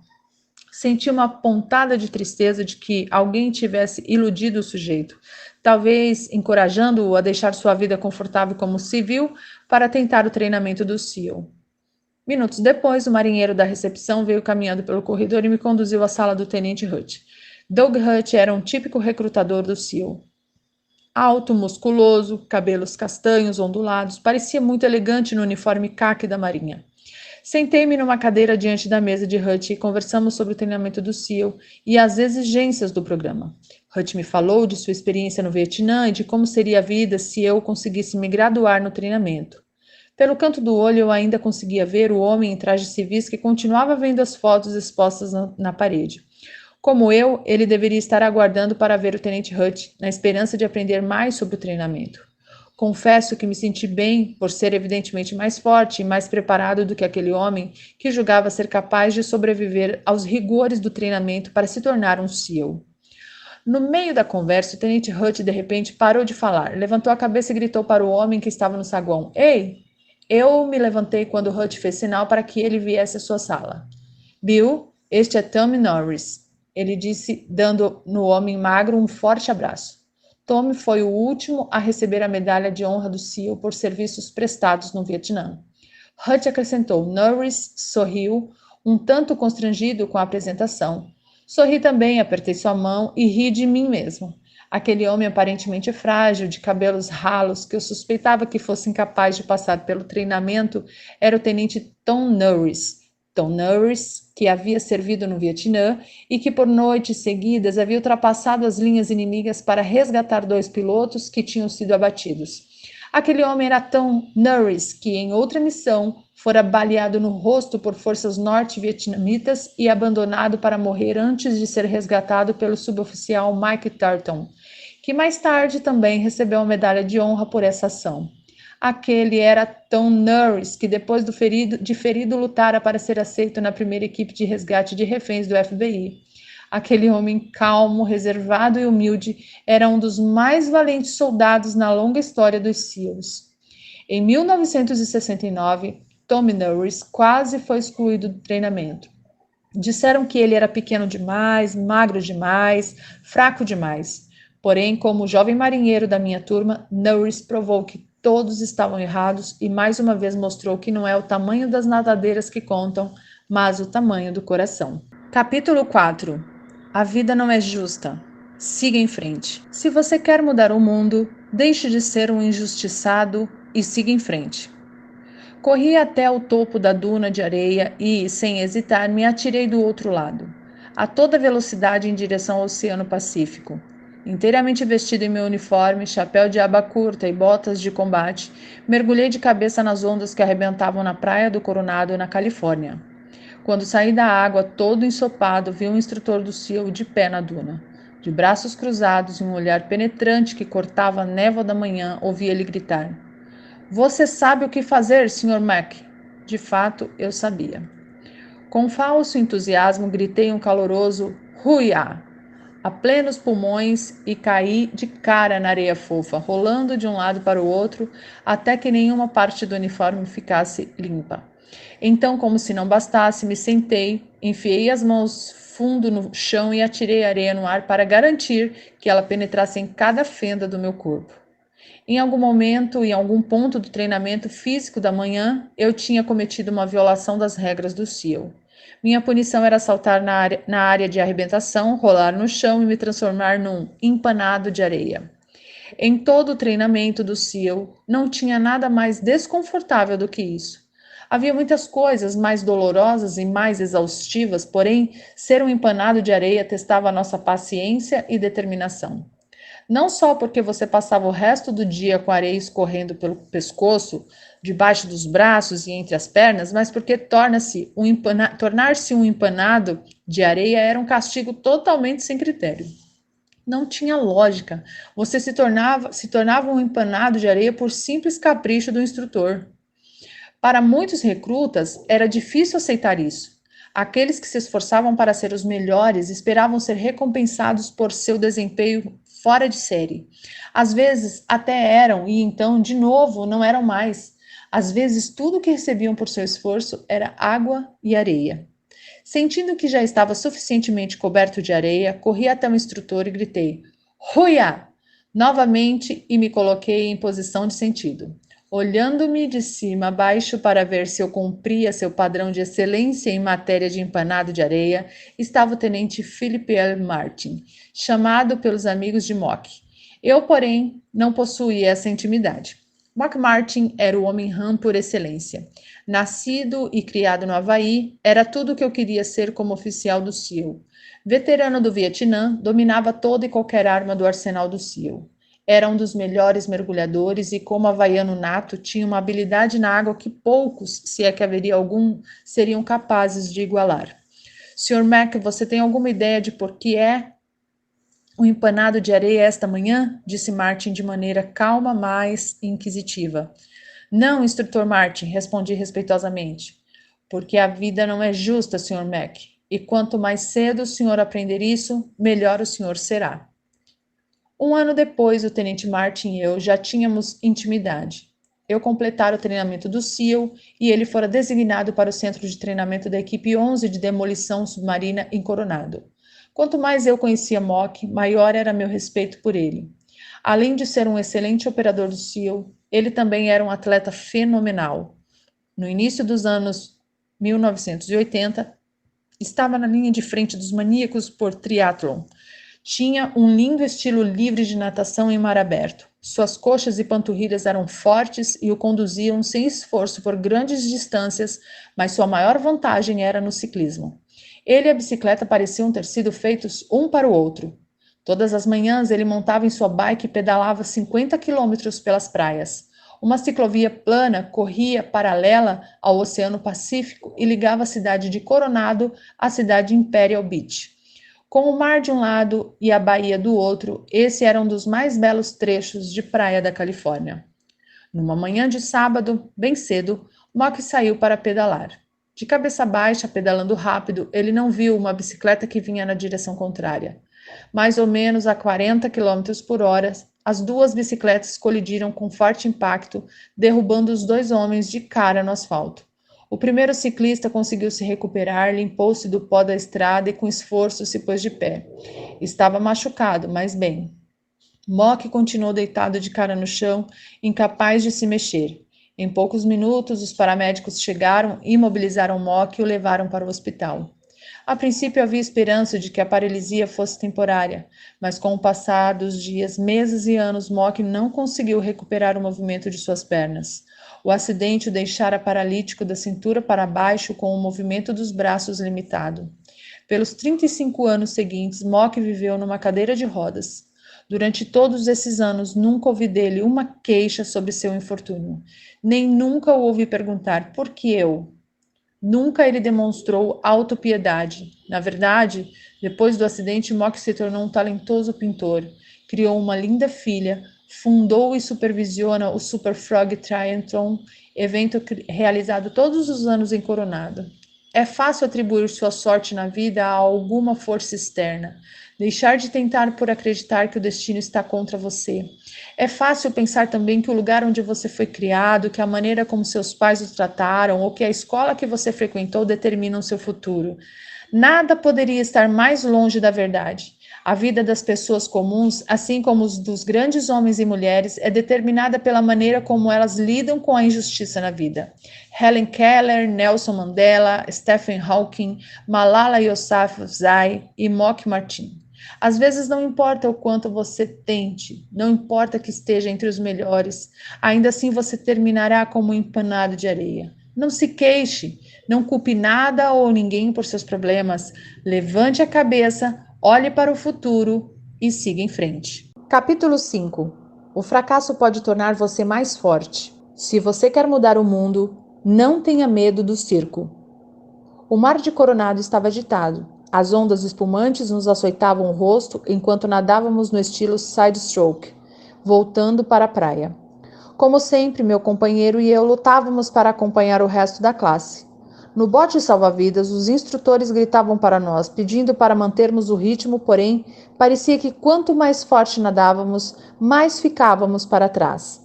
Senti uma pontada de tristeza de que alguém tivesse iludido o sujeito, talvez encorajando-o a deixar sua vida confortável como civil para tentar o treinamento do SEAL. Minutos depois, o marinheiro da recepção veio caminhando pelo corredor e me conduziu à sala do tenente Hutt. Doug Hutt era um típico recrutador do SEAL. Alto, musculoso, cabelos castanhos ondulados, parecia muito elegante no uniforme caque da marinha. Sentei-me numa cadeira diante da mesa de Hutt e conversamos sobre o treinamento do SEAL e as exigências do programa. Hutt me falou de sua experiência no Vietnã e de como seria a vida se eu conseguisse me graduar no treinamento. Pelo canto do olho, eu ainda conseguia ver o homem em trajes civis que continuava vendo as fotos expostas na parede. Como eu, ele deveria estar aguardando para ver o tenente Hutt, na esperança de aprender mais sobre o treinamento. Confesso que me senti bem por ser evidentemente mais forte e mais preparado do que aquele homem que julgava ser capaz de sobreviver aos rigores do treinamento para se tornar um SEAL. No meio da conversa, o tenente Hutt de repente parou de falar, levantou a cabeça e gritou para o homem que estava no saguão: "Ei!" Eu me levantei quando Hutt fez sinal para que ele viesse à sua sala. "Bill, este é Tommy Norris", ele disse, dando no homem magro um forte abraço. Tommy foi o último a receber a medalha de honra do SEAL por serviços prestados no Vietnã. Hutt acrescentou. Norris sorriu, um tanto constrangido com a apresentação. Sorri também, apertei sua mão e ri de mim mesmo. Aquele homem aparentemente frágil, de cabelos ralos, que eu suspeitava que fosse incapaz de passar pelo treinamento, era o tenente Tom Norris. Tom Norris, que havia servido no Vietnã e que por noites seguidas havia ultrapassado as linhas inimigas para resgatar 2 pilotos que tinham sido abatidos. Aquele homem era Tom Norris, que em outra missão fora baleado no rosto por forças norte-vietnamitas e abandonado para morrer antes de ser resgatado pelo suboficial Mike Tarleton, que mais tarde também recebeu a medalha de honra por essa ação. Aquele era Tom Norris, que depois de ferido lutara para ser aceito na primeira equipe de resgate de reféns do FBI. Aquele homem calmo, reservado e humilde era um dos mais valentes soldados na longa história dos SEALs. Em 1969, Tom Norris quase foi excluído do treinamento. Disseram que ele era pequeno demais, magro demais, fraco demais. Porém, como jovem marinheiro da minha turma, Norris provou que todos estavam errados e mais uma vez mostrou que não é o tamanho das nadadeiras que contam, mas o tamanho do coração. Capítulo 4. A vida não é justa. Siga em frente. Se você quer mudar o mundo, deixe de ser um injustiçado e siga em frente. Corri até o topo da duna de areia e, sem hesitar, me atirei do outro lado, a toda velocidade em direção ao Oceano Pacífico. Inteiramente vestido em meu uniforme, chapéu de aba curta e botas de combate, mergulhei de cabeça nas ondas que arrebentavam na praia do Coronado, na Califórnia. Quando saí da água, todo ensopado, vi um instrutor do SEAL de pé na duna. De braços cruzados e um olhar penetrante que cortava a névoa da manhã, ouvi ele gritar: "Você sabe o que fazer, Sr. Mac?" De fato, eu sabia. Com falso entusiasmo, gritei um caloroso "Huia!" a plenos pulmões e caí de cara na areia fofa, rolando de um lado para o outro até que nenhuma parte do uniforme ficasse limpa. Então, como se não bastasse, me sentei, enfiei as mãos fundo no chão e atirei areia no ar para garantir que ela penetrasse em cada fenda do meu corpo. Em algum momento, em algum ponto do treinamento físico da manhã, eu tinha cometido uma violação das regras do SEAL. Minha punição era saltar na área de arrebentação, rolar no chão e me transformar num empanado de areia. Em todo o treinamento do SEAL, não tinha nada mais desconfortável do que isso. Havia muitas coisas mais dolorosas e mais exaustivas, porém, ser um empanado de areia testava a nossa paciência e determinação. Não só porque você passava o resto do dia com areia escorrendo pelo pescoço, debaixo dos braços e entre as pernas, mas porque tornar-se um empanado de areia era um castigo totalmente sem critério. Não tinha lógica. Você se tornava um empanado de areia por simples capricho do instrutor. Para muitos recrutas, era difícil aceitar isso. Aqueles que se esforçavam para ser os melhores esperavam ser recompensados por seu desempenho fora de série. Às vezes até eram, e então, de novo, não eram mais. Às vezes, tudo que recebiam por seu esforço era água e areia. Sentindo que já estava suficientemente coberto de areia, corri até o instrutor e gritei: "Ruia!" novamente e me coloquei em posição de sentido. Olhando-me de cima a baixo para ver se eu cumpria seu padrão de excelência em matéria de empanado de areia, estava o tenente Philip L. Martin, chamado pelos amigos de Mock. Eu, porém, não possuía essa intimidade. Mock Martin era o homem rã por excelência. Nascido e criado no Havaí, era tudo o que eu queria ser como oficial do SEAL. Veterano do Vietnã, dominava toda e qualquer arma do arsenal do SEAL. Era um dos melhores mergulhadores e, como havaiano nato, tinha uma habilidade na água que poucos, se é que haveria algum, seriam capazes de igualar. Sr. Mac, você tem alguma ideia de por que é um empanado de areia esta manhã? Disse Martin de maneira calma, mas inquisitiva. Não, instrutor Martin, respondi respeitosamente. Porque a vida não é justa, Sr. Mac. E quanto mais cedo o senhor aprender isso, melhor o senhor será. Um ano depois, o tenente Martin e eu já tínhamos intimidade. Eu completara o treinamento do SEAL e ele fora designado para o centro de treinamento da equipe 11 de demolição submarina em Coronado. Quanto mais eu conhecia Mock, maior era meu respeito por ele. Além de ser um excelente operador do SEAL, ele também era um atleta fenomenal. No início dos anos 1980, estava na linha de frente dos maníacos por triatlon. Tinha um lindo estilo livre de natação em mar aberto. Suas coxas e panturrilhas eram fortes e o conduziam sem esforço por grandes distâncias, mas sua maior vantagem era no ciclismo. Ele e a bicicleta pareciam ter sido feitos um para o outro. Todas as manhãs ele montava em sua bike e pedalava 50 quilômetros pelas praias. Uma ciclovia plana corria paralela ao Oceano Pacífico e ligava a cidade de Coronado à cidade de Imperial Beach. Com o mar de um lado e a baía do outro, esse era um dos mais belos trechos de praia da Califórnia. Numa manhã de sábado, bem cedo, Mock saiu para pedalar. De cabeça baixa, pedalando rápido, ele não viu uma bicicleta que vinha na direção contrária. Mais ou menos a 40 km por hora, as duas bicicletas colidiram com forte impacto, derrubando os dois homens de cara no asfalto. O primeiro ciclista conseguiu se recuperar, limpou-se do pó da estrada e com esforço se pôs de pé. Estava machucado, mas bem. Mock continuou deitado de cara no chão, incapaz de se mexer. Em poucos minutos, os paramédicos chegaram, imobilizaram Mock e o levaram para o hospital. A princípio havia esperança de que a paralisia fosse temporária, mas com o passar dos dias, meses e anos, Mock não conseguiu recuperar o movimento de suas pernas. O acidente o deixara paralítico da cintura para baixo, com o movimento dos braços limitado. Pelos 35 anos seguintes, Mock viveu numa cadeira de rodas. Durante todos esses anos, nunca ouvi dele uma queixa sobre seu infortúnio. Nem nunca o ouvi perguntar por que eu. Nunca ele demonstrou autopiedade. Na verdade, depois do acidente, Mock se tornou um talentoso pintor. Criou uma linda filha, fundou e supervisiona o Super Frog Triathlon, evento realizado todos os anos em Coronado. É fácil atribuir sua sorte na vida a alguma força externa. Deixar de tentar por acreditar que o destino está contra você. É fácil pensar também que o lugar onde você foi criado, que a maneira como seus pais o trataram ou que a escola que você frequentou determinam seu futuro. Nada poderia estar mais longe da verdade. A vida das pessoas comuns, assim como os dos grandes homens e mulheres, é determinada pela maneira como elas lidam com a injustiça na vida. Helen Keller, Nelson Mandela, Stephen Hawking, Malala Yousafzai e Mock Martin. Às vezes não importa o quanto você tente, não importa que esteja entre os melhores, ainda assim você terminará como um empanado de areia. Não se queixe, não culpe nada ou ninguém por seus problemas. Levante a cabeça, olhe para o futuro e siga em frente. Capítulo 5. O fracasso pode tornar você mais forte. Se você quer mudar o mundo, não tenha medo do circo. O mar de Coronado estava agitado. As ondas espumantes nos açoitavam o rosto enquanto nadávamos no estilo side-stroke, voltando para a praia. Como sempre, meu companheiro e eu lutávamos para acompanhar o resto da classe. No bote salva-vidas, os instrutores gritavam para nós, pedindo para mantermos o ritmo, porém, parecia que quanto mais forte nadávamos, mais ficávamos para trás.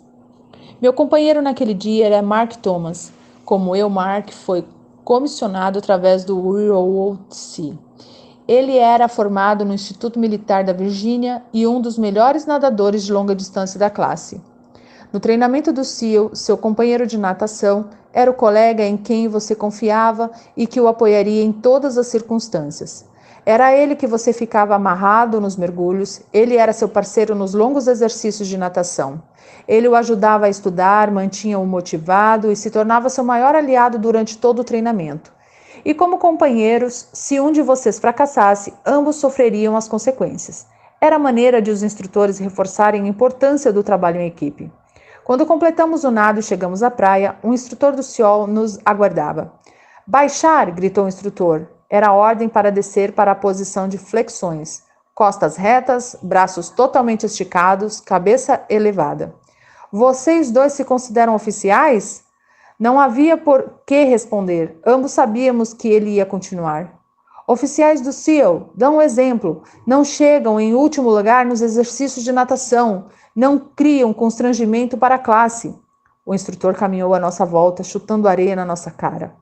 Meu companheiro naquele dia era Mark Thomas. Como eu, Mark foi comissionado através do ROTC. Ele era formado no Instituto Militar da Virgínia e um dos melhores nadadores de longa distância da classe. No treinamento do SEAL, seu companheiro de natação era o colega em quem você confiava e que o apoiaria em todas as circunstâncias. Era ele que você ficava amarrado nos mergulhos, ele era seu parceiro nos longos exercícios de natação. Ele o ajudava a estudar, mantinha-o motivado e se tornava seu maior aliado durante todo o treinamento. E como companheiros, se um de vocês fracassasse, ambos sofreriam as consequências. Era a maneira de os instrutores reforçarem a importância do trabalho em equipe. Quando completamos o nado e chegamos à praia, um instrutor do SEAL nos aguardava. Baixar, gritou o instrutor. Era a ordem para descer para a posição de flexões. Costas retas, braços totalmente esticados, cabeça elevada. Vocês dois se consideram oficiais? Não havia por que responder. Ambos sabíamos que ele ia continuar. Oficiais do SEAL, dão um exemplo. Não chegam em último lugar nos exercícios de natação. Não criam constrangimento para a classe. O instrutor caminhou à nossa volta, chutando areia na nossa cara.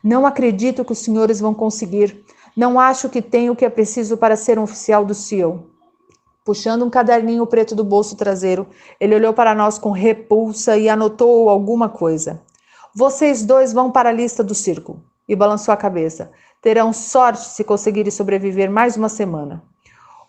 Não acredito que os senhores vão conseguir. Não acho que tenho o que é preciso para ser um oficial do SEAL. Puxando um caderninho preto do bolso traseiro, ele olhou para nós com repulsa e anotou alguma coisa. Vocês dois vão para a lista do circo. E balançou a cabeça. Terão sorte se conseguirem sobreviver mais uma semana.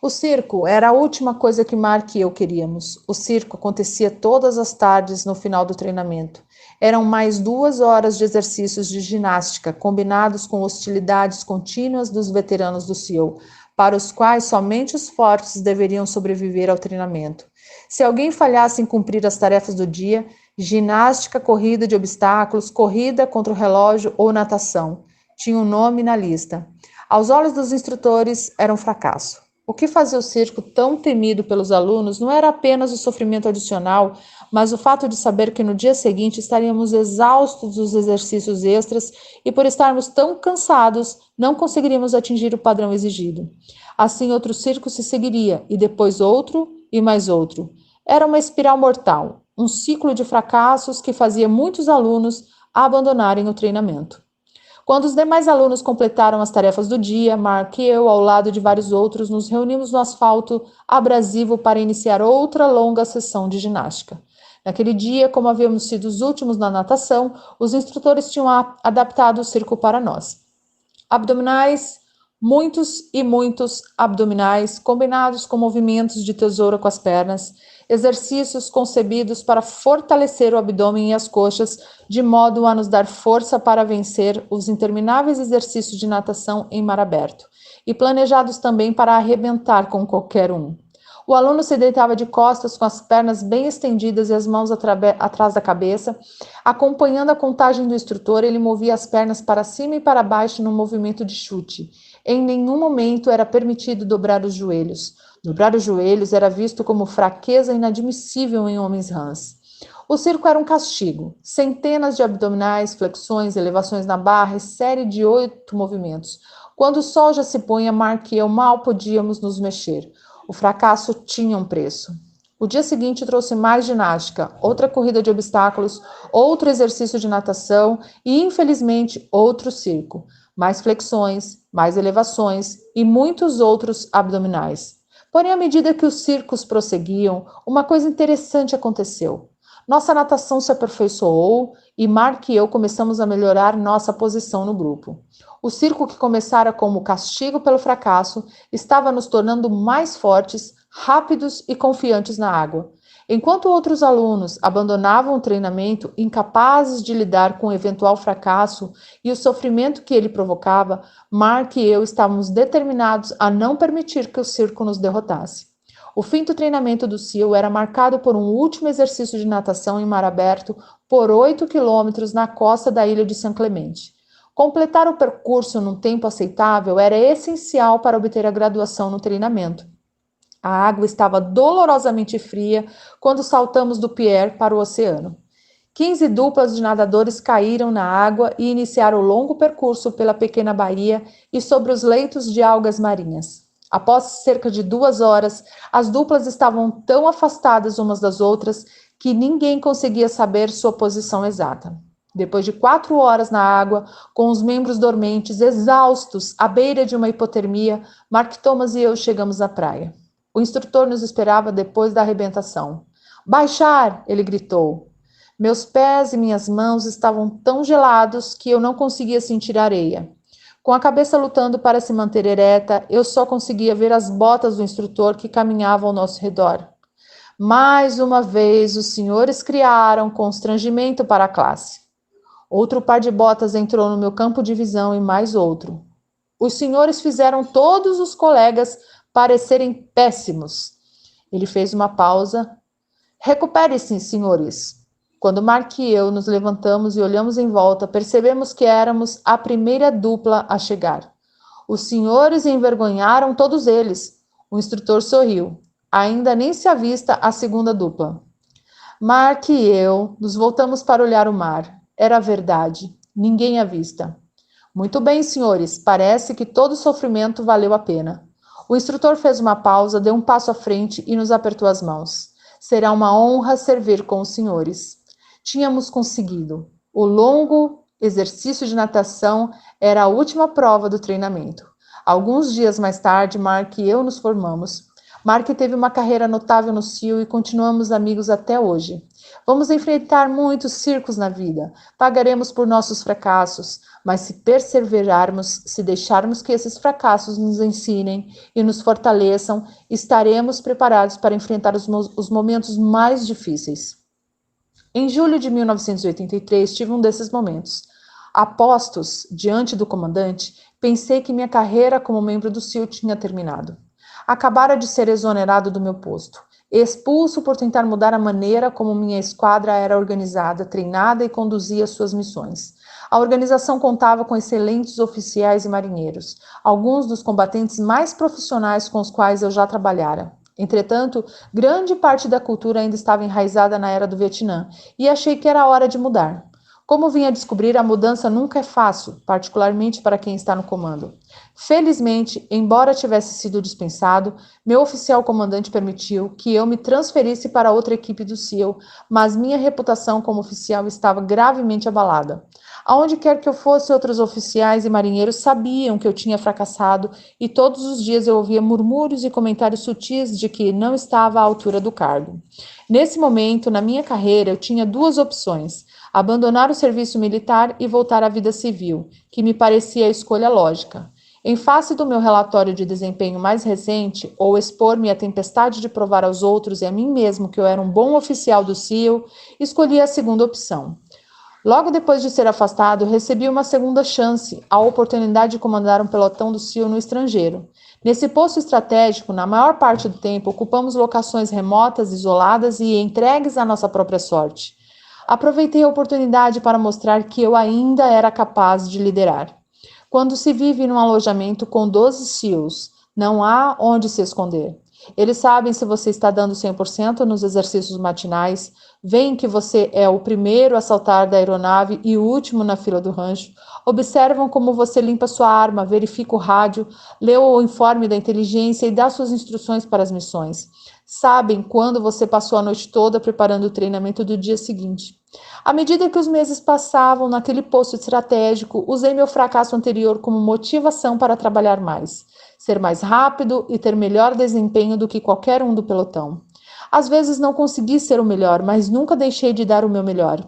O circo era a última coisa que Mark e eu queríamos. O circo acontecia todas as tardes no final do treinamento. Eram mais 2 horas de exercícios de ginástica, combinados com hostilidades contínuas dos veteranos do SEAL, para os quais somente os fortes deveriam sobreviver ao treinamento. Se alguém falhasse em cumprir as tarefas do dia, ginástica, corrida de obstáculos, corrida contra o relógio ou natação, tinha um nome na lista. Aos olhos dos instrutores, era um fracasso. O que fazia o circo tão temido pelos alunos não era apenas o sofrimento adicional, mas o fato de saber que no dia seguinte estaríamos exaustos dos exercícios extras e por estarmos tão cansados, não conseguiríamos atingir o padrão exigido. Assim, outro circo se seguiria, e depois outro e mais outro. Era uma espiral mortal, um ciclo de fracassos que fazia muitos alunos abandonarem o treinamento. Quando os demais alunos completaram as tarefas do dia, Mark e eu, ao lado de vários outros, nos reunimos no asfalto abrasivo para iniciar outra longa sessão de ginástica. Naquele dia, como havíamos sido os últimos na natação, os instrutores tinham adaptado o circo para nós. Abdominais, muitos e muitos abdominais, combinados com movimentos de tesoura com as pernas, exercícios concebidos para fortalecer o abdômen e as coxas, de modo a nos dar força para vencer os intermináveis exercícios de natação em mar aberto, e planejados também para arrebentar com qualquer um. O aluno se deitava de costas com as pernas bem estendidas e as mãos atrás da cabeça. Acompanhando a contagem do instrutor, ele movia as pernas para cima e para baixo no movimento de chute. Em nenhum momento era permitido dobrar os joelhos. Dobrar os joelhos era visto como fraqueza inadmissível em homens rãs. O circo era um castigo. Centenas de abdominais, flexões, elevações na barra e série de 8 movimentos. Quando o sol já se punha, Mark e eu mal podíamos nos mexer. O fracasso tinha um preço. O dia seguinte trouxe mais ginástica, outra corrida de obstáculos, outro exercício de natação e, infelizmente, outro circo. Mais flexões, mais elevações e muitos outros abdominais. Porém, à medida que os circos prosseguiam, uma coisa interessante aconteceu. Nossa natação se aperfeiçoou e Mark e eu começamos a melhorar nossa posição no grupo. O circo, que começara como castigo pelo fracasso, estava nos tornando mais fortes, rápidos e confiantes na água. Enquanto outros alunos abandonavam o treinamento, incapazes de lidar com o eventual fracasso e o sofrimento que ele provocava, Mark e eu estávamos determinados a não permitir que o circo nos derrotasse. O fim do treinamento do SEAL era marcado por um último exercício de natação em mar aberto por 8 quilômetros na costa da ilha de São Clemente. Completar o percurso num tempo aceitável era essencial para obter a graduação no treinamento. A água estava dolorosamente fria quando saltamos do pier para o oceano. 15 duplas de nadadores caíram na água e iniciaram o longo percurso pela pequena baía e sobre os leitos de algas marinhas. Após cerca de 2 horas, as duplas estavam tão afastadas umas das outras que ninguém conseguia saber sua posição exata. Depois de 4 horas na água, com os membros dormentes, exaustos, à beira de uma hipotermia, Mark Thomas e eu chegamos à praia. O instrutor nos esperava depois da arrebentação. "Baixar!" ele gritou. Meus pés e minhas mãos estavam tão gelados que eu não conseguia sentir a areia. Com a cabeça lutando para se manter ereta, eu só conseguia ver as botas do instrutor que caminhavam ao nosso redor. Mais uma vez, os senhores criaram constrangimento para a classe. Outro par de botas entrou no meu campo de visão e mais outro. Os senhores fizeram todos os colegas parecerem péssimos. Ele fez uma pausa. "Recupere-se, senhores." Quando Mark e eu nos levantamos e olhamos em volta, percebemos que éramos a primeira dupla a chegar. Os senhores envergonharam todos eles. O instrutor sorriu. Ainda nem se avista a segunda dupla. Mark e eu nos voltamos para olhar o mar. Era verdade. Ninguém avista. "Muito bem, senhores. Parece que todo o sofrimento valeu a pena." O instrutor fez uma pausa, deu um passo à frente e nos apertou as mãos. "Será uma honra servir com os senhores." Tínhamos conseguido. O longo exercício de natação era a última prova do treinamento. Alguns dias mais tarde, Mark e eu nos formamos. Mark teve uma carreira notável no SEAL e continuamos amigos até hoje. Vamos enfrentar muitos circos na vida. Pagaremos por nossos fracassos, mas se perseverarmos, se deixarmos que esses fracassos nos ensinem e nos fortaleçam, estaremos preparados para enfrentar os momentos mais difíceis. Em julho de 1983, tive um desses momentos. Apostos diante do comandante, pensei que minha carreira como membro do SEAL tinha terminado. Acabara de ser exonerado do meu posto, expulso por tentar mudar a maneira como minha esquadra era organizada, treinada e conduzia suas missões. A organização contava com excelentes oficiais e marinheiros, alguns dos combatentes mais profissionais com os quais eu já trabalhara. Entretanto, grande parte da cultura ainda estava enraizada na era do Vietnã, e achei que era hora de mudar. Como vim a descobrir, a mudança nunca é fácil, particularmente para quem está no comando. Felizmente, embora tivesse sido dispensado, meu oficial comandante permitiu que eu me transferisse para outra equipe do SEAL, mas minha reputação como oficial estava gravemente abalada. Aonde quer que eu fosse, outros oficiais e marinheiros sabiam que eu tinha fracassado e todos os dias eu ouvia murmúrios e comentários sutis de que não estava à altura do cargo. Nesse momento, na minha carreira, eu tinha 2 opções: abandonar o serviço militar e voltar à vida civil, que me parecia a escolha lógica. Em face do meu relatório de desempenho mais recente, ou expor-me à tempestade de provar aos outros e a mim mesmo que eu era um bom oficial do SEAL, escolhi a segunda opção. Logo depois de ser afastado, recebi uma segunda chance, a oportunidade de comandar um pelotão do SEAL no estrangeiro. Nesse posto estratégico, na maior parte do tempo, ocupamos locações remotas, isoladas e entregues à nossa própria sorte. Aproveitei a oportunidade para mostrar que eu ainda era capaz de liderar. Quando se vive num alojamento com 12 SEALs, não há onde se esconder. Eles sabem se você está dando 100% nos exercícios matinais, veem que você é o primeiro a saltar da aeronave e o último na fila do rancho, observam como você limpa sua arma, verifica o rádio, lê o informe da inteligência e dá suas instruções para as missões. Sabem quando você passou a noite toda preparando o treinamento do dia seguinte. À medida que os meses passavam naquele posto estratégico, usei meu fracasso anterior como motivação para trabalhar mais, ser mais rápido e ter melhor desempenho do que qualquer um do pelotão. Às vezes não consegui ser o melhor, mas nunca deixei de dar o meu melhor.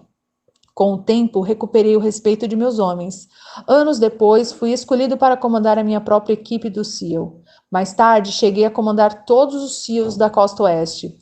Com o tempo, recuperei o respeito de meus homens. Anos depois, fui escolhido para comandar a minha própria equipe do SEAL. Mais tarde, cheguei a comandar todos os SEALs da Costa Oeste.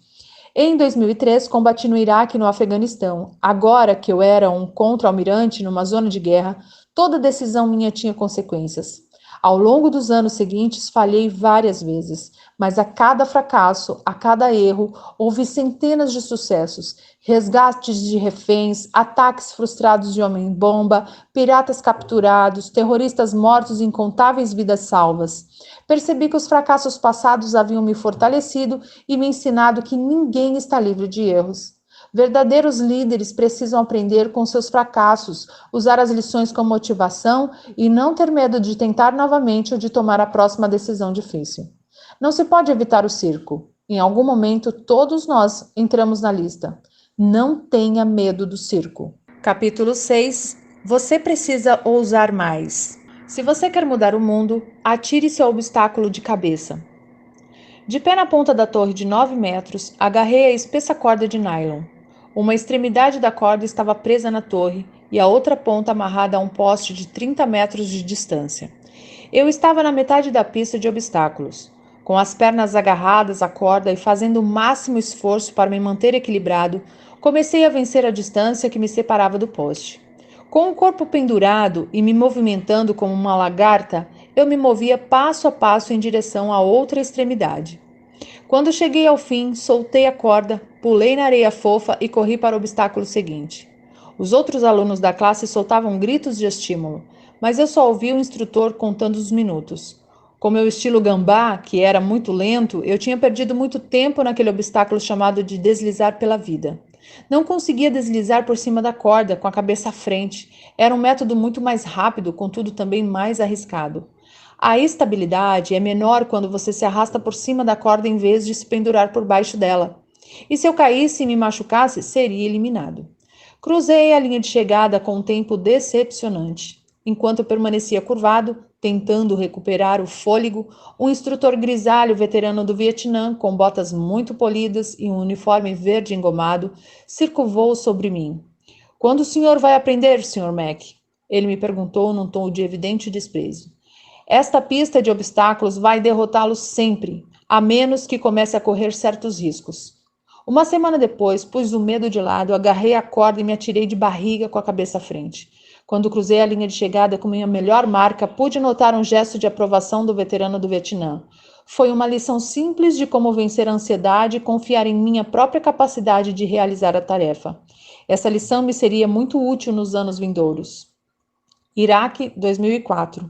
Em 2003, combati no Iraque e no Afeganistão. Agora que eu era um contra-almirante numa zona de guerra, toda decisão minha tinha consequências. Ao longo dos anos seguintes, falhei várias vezes, mas a cada fracasso, a cada erro, houve centenas de sucessos, resgates de reféns, ataques frustrados de homem-bomba, piratas capturados, terroristas mortos e incontáveis vidas salvas. Percebi que os fracassos passados haviam me fortalecido e me ensinado que ninguém está livre de erros. Verdadeiros líderes precisam aprender com seus fracassos, usar as lições como motivação e não ter medo de tentar novamente ou de tomar a próxima decisão difícil. Não se pode evitar o circo. Em algum momento, todos nós entramos na lista. Não tenha medo do circo. Capítulo 6. Você precisa ousar mais. Se você quer mudar o mundo, atire seu obstáculo de cabeça. De pé na ponta da torre de 9 metros, agarrei a espessa corda de nylon. Uma extremidade da corda estava presa na torre e a outra ponta amarrada a um poste de 30 metros de distância. Eu estava na metade da pista de obstáculos. Com as pernas agarradas à corda e fazendo o máximo esforço para me manter equilibrado, comecei a vencer a distância que me separava do poste. Com o corpo pendurado e me movimentando como uma lagarta, eu me movia passo a passo em direção à outra extremidade. Quando cheguei ao fim, soltei a corda, pulei na areia fofa e corri para o obstáculo seguinte. Os outros alunos da classe soltavam gritos de estímulo, mas eu só ouvi o instrutor contando os minutos. Com meu estilo gambá, que era muito lento, eu tinha perdido muito tempo naquele obstáculo chamado de deslizar pela vida. Não conseguia deslizar por cima da corda, com a cabeça à frente. Era um método muito mais rápido, contudo também mais arriscado. A estabilidade é menor quando você se arrasta por cima da corda em vez de se pendurar por baixo dela. E se eu caísse e me machucasse, seria eliminado. Cruzei a linha de chegada com um tempo decepcionante. Enquanto eu permanecia curvado, tentando recuperar o fôlego, um instrutor grisalho veterano do Vietnã, com botas muito polidas e um uniforme verde engomado, circulou sobre mim. "Quando o senhor vai aprender, Sr. Mac?" Ele me perguntou num tom de evidente desprezo. "Esta pista de obstáculos vai derrotá-lo sempre, a menos que comece a correr certos riscos." Uma semana depois, pus o medo de lado, agarrei a corda e me atirei de barriga com a cabeça à frente. Quando cruzei a linha de chegada com minha melhor marca, pude notar um gesto de aprovação do veterano do Vietnã. Foi uma lição simples de como vencer a ansiedade e confiar em minha própria capacidade de realizar a tarefa. Essa lição me seria muito útil nos anos vindouros. Iraque, 2004.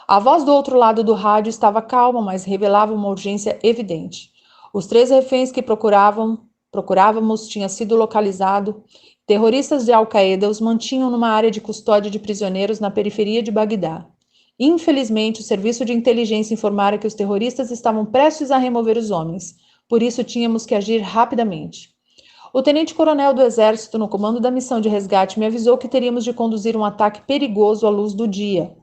A voz do outro lado do rádio estava calma, mas revelava uma urgência evidente. Os 3 reféns que procurávamos tinham sido localizados. Terroristas de Al-Qaeda os mantinham numa área de custódia de prisioneiros na periferia de Bagdá. Infelizmente, o serviço de inteligência informara que os terroristas estavam prestes a remover os homens. Por isso, tínhamos que agir rapidamente. O tenente-coronel do Exército, no comando da missão de resgate, me avisou que teríamos de conduzir um ataque perigoso à luz do dia.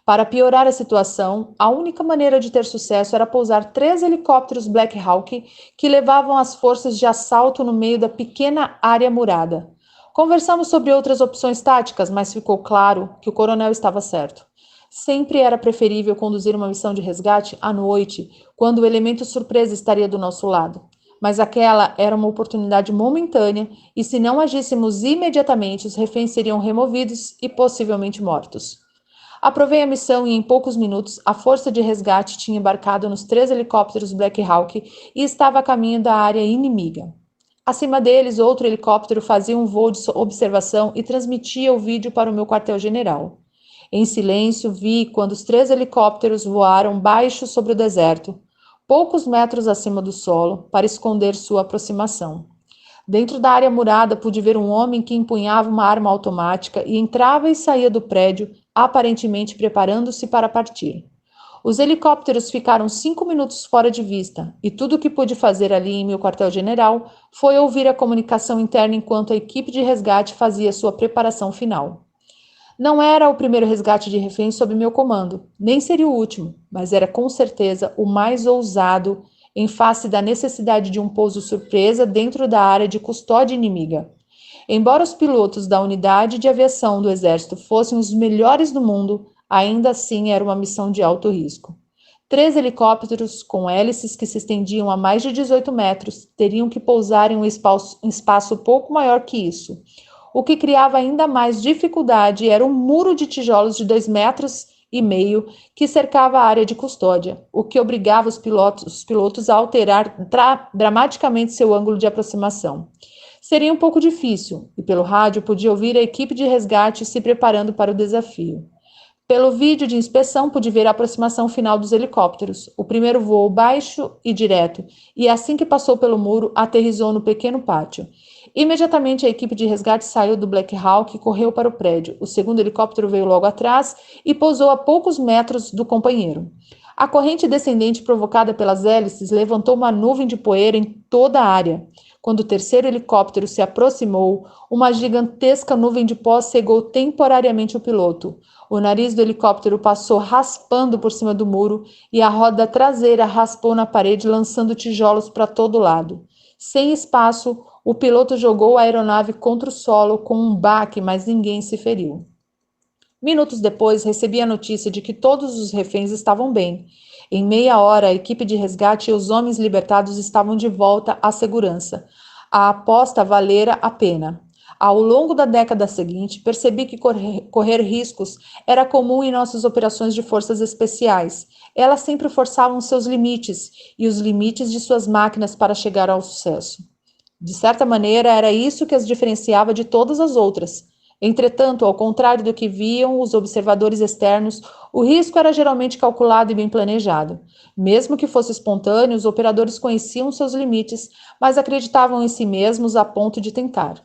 Para piorar a situação, a única maneira de ter sucesso era pousar 3 helicópteros Black Hawk que levavam as forças de assalto no meio da pequena área murada. Conversamos sobre outras opções táticas, mas ficou claro que o coronel estava certo. Sempre era preferível conduzir uma missão de resgate à noite, quando o elemento surpresa estaria do nosso lado. Mas aquela era uma oportunidade momentânea e, se não agíssemos imediatamente, os reféns seriam removidos e possivelmente mortos. Aprovei a missão e, em poucos minutos, a força de resgate tinha embarcado nos 3 helicópteros Black Hawk e estava a caminho da área inimiga. Acima deles, outro helicóptero fazia um voo de observação e transmitia o vídeo para o meu quartel-general. Em silêncio, vi quando os 3 helicópteros voaram baixo sobre o deserto. poucos metros acima do solo, para esconder sua aproximação. Dentro da área murada, pude ver um homem que empunhava uma arma automática e entrava e saía do prédio, aparentemente preparando-se para partir. Os helicópteros ficaram 5 minutos fora de vista, e tudo o que pude fazer ali em meu quartel-general foi ouvir a comunicação interna enquanto a equipe de resgate fazia sua preparação final. Não era o primeiro resgate de reféns sob meu comando, nem seria o último, mas era com certeza o mais ousado em face da necessidade de um pouso surpresa dentro da área de custódia inimiga. Embora os pilotos da unidade de aviação do Exército fossem os melhores do mundo, ainda assim era uma missão de alto risco. 3 helicópteros com hélices que se estendiam a mais de 18 metros teriam que pousar em um espaço pouco maior que isso. O que criava ainda mais dificuldade era um muro de tijolos de 2,5 metros que cercava a área de custódia, o que obrigava os pilotos a alterar dramaticamente seu ângulo de aproximação. Seria um pouco difícil, e pelo rádio podia ouvir a equipe de resgate se preparando para o desafio. Pelo vídeo de inspeção, pude ver a aproximação final dos helicópteros. O primeiro voou baixo e direto, e assim que passou pelo muro, aterrissou no pequeno pátio. Imediatamente, a equipe de resgate saiu do Black Hawk e correu para o prédio. O segundo helicóptero veio logo atrás e pousou a poucos metros do companheiro. A corrente descendente provocada pelas hélices levantou uma nuvem de poeira em toda a área. Quando o terceiro helicóptero se aproximou, uma gigantesca nuvem de pó cegou temporariamente o piloto. O nariz do helicóptero passou raspando por cima do muro e a roda traseira raspou na parede, lançando tijolos para todo lado. Sem espaço, o piloto jogou a aeronave contra o solo com um baque, mas ninguém se feriu. Minutos depois, recebi a notícia de que todos os reféns estavam bem. Em meia hora, a equipe de resgate e os homens libertados estavam de volta à segurança. A aposta valera a pena. Ao longo da década seguinte, percebi que correr riscos era comum em nossas operações de forças especiais. Elas sempre forçavam seus limites e os limites de suas máquinas para chegar ao sucesso. De certa maneira, era isso que as diferenciava de todas as outras. Entretanto, ao contrário do que viam os observadores externos, o risco era geralmente calculado e bem planejado. Mesmo que fosse espontâneo, os operadores conheciam seus limites, mas acreditavam em si mesmos a ponto de tentar.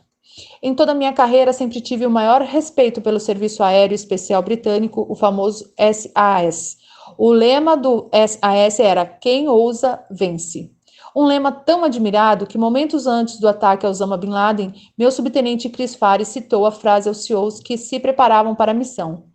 Em toda a minha carreira, sempre tive o maior respeito pelo Serviço Aéreo Especial Britânico, o famoso SAS. O lema do SAS era "Quem ousa, vence". Um lema tão admirado que, momentos antes do ataque a Osama Bin Laden, meu subtenente Chris Fares citou a frase aos CEOs que se preparavam para a missão.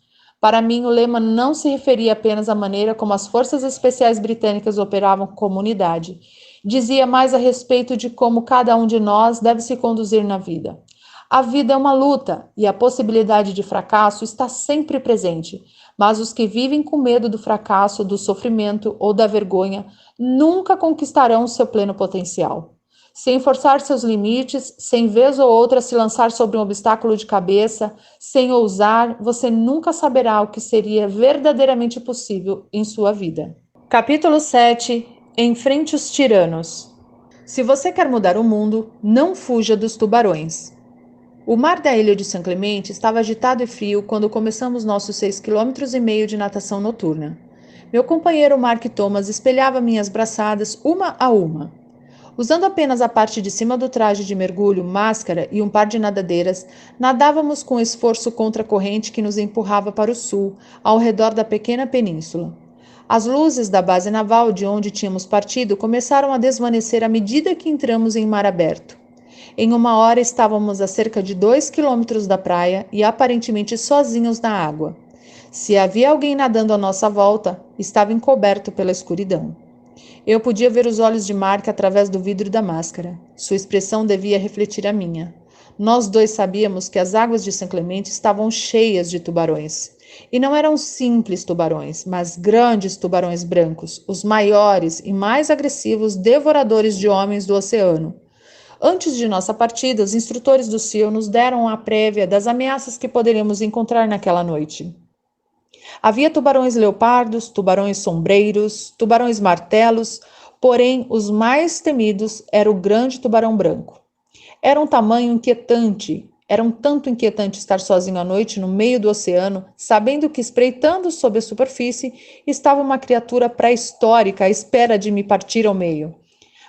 Para mim, o lema não se referia apenas à maneira como as forças especiais britânicas operavam como unidade. Dizia mais a respeito de como cada um de nós deve se conduzir na vida. A vida é uma luta e a possibilidade de fracasso está sempre presente, mas os que vivem com medo do fracasso, do sofrimento ou da vergonha nunca conquistarão seu pleno potencial. Sem forçar seus limites, sem vez ou outra se lançar sobre um obstáculo de cabeça, sem ousar, você nunca saberá o que seria verdadeiramente possível em sua vida. Capítulo 7. Enfrente os tiranos. Se você quer mudar o mundo, não fuja dos tubarões. O mar da ilha de São Clemente estava agitado e frio quando começamos nossos 6,5 km de natação noturna. Meu companheiro Mark Thomas espelhava minhas braçadas uma a uma. Usando apenas a parte de cima do traje de mergulho, máscara e um par de nadadeiras, nadávamos com esforço contra a corrente que nos empurrava para o sul, ao redor da pequena península. As luzes da base naval de onde tínhamos partido começaram a desvanecer à medida que entramos em mar aberto. Em 1 hora estávamos a cerca de 2 quilômetros da praia e aparentemente sozinhos na água. Se havia alguém nadando à nossa volta, estava encoberto pela escuridão. Eu podia ver os olhos de Mark através do vidro da máscara. Sua expressão devia refletir a minha. Nós dois sabíamos que as águas de São Clemente estavam cheias de tubarões. E não eram simples tubarões, mas grandes tubarões brancos, os maiores e mais agressivos devoradores de homens do oceano. Antes de nossa partida, os instrutores do SEAL nos deram a prévia das ameaças que poderíamos encontrar naquela noite. Havia tubarões leopardos, tubarões sombreiros, tubarões martelos, porém os mais temidos era o grande tubarão branco. Era um tamanho inquietante, Era um tanto inquietante estar sozinho à noite no meio do oceano, sabendo que, espreitando sob a superfície, estava uma criatura pré-histórica à espera de me partir ao meio.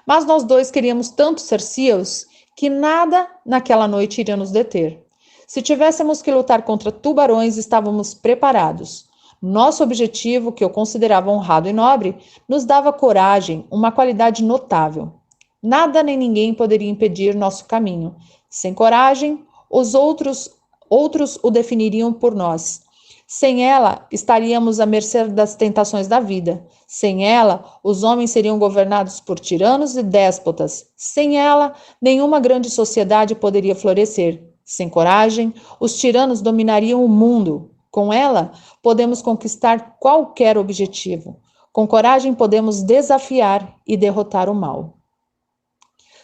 Mas nós dois queríamos tanto ser Seals que nada naquela noite iria nos deter. Se tivéssemos que lutar contra tubarões, estávamos preparados. Nosso objetivo, que eu considerava honrado e nobre, nos dava coragem, uma qualidade notável. Nada nem ninguém poderia impedir nosso caminho. Sem coragem, os outros o definiriam por nós. Sem ela, estaríamos à mercê das tentações da vida. Sem ela, os homens seriam governados por tiranos e déspotas. Sem ela, nenhuma grande sociedade poderia florescer. Sem coragem, os tiranos dominariam o mundo. Com ela, podemos conquistar qualquer objetivo. Com coragem, podemos desafiar e derrotar o mal.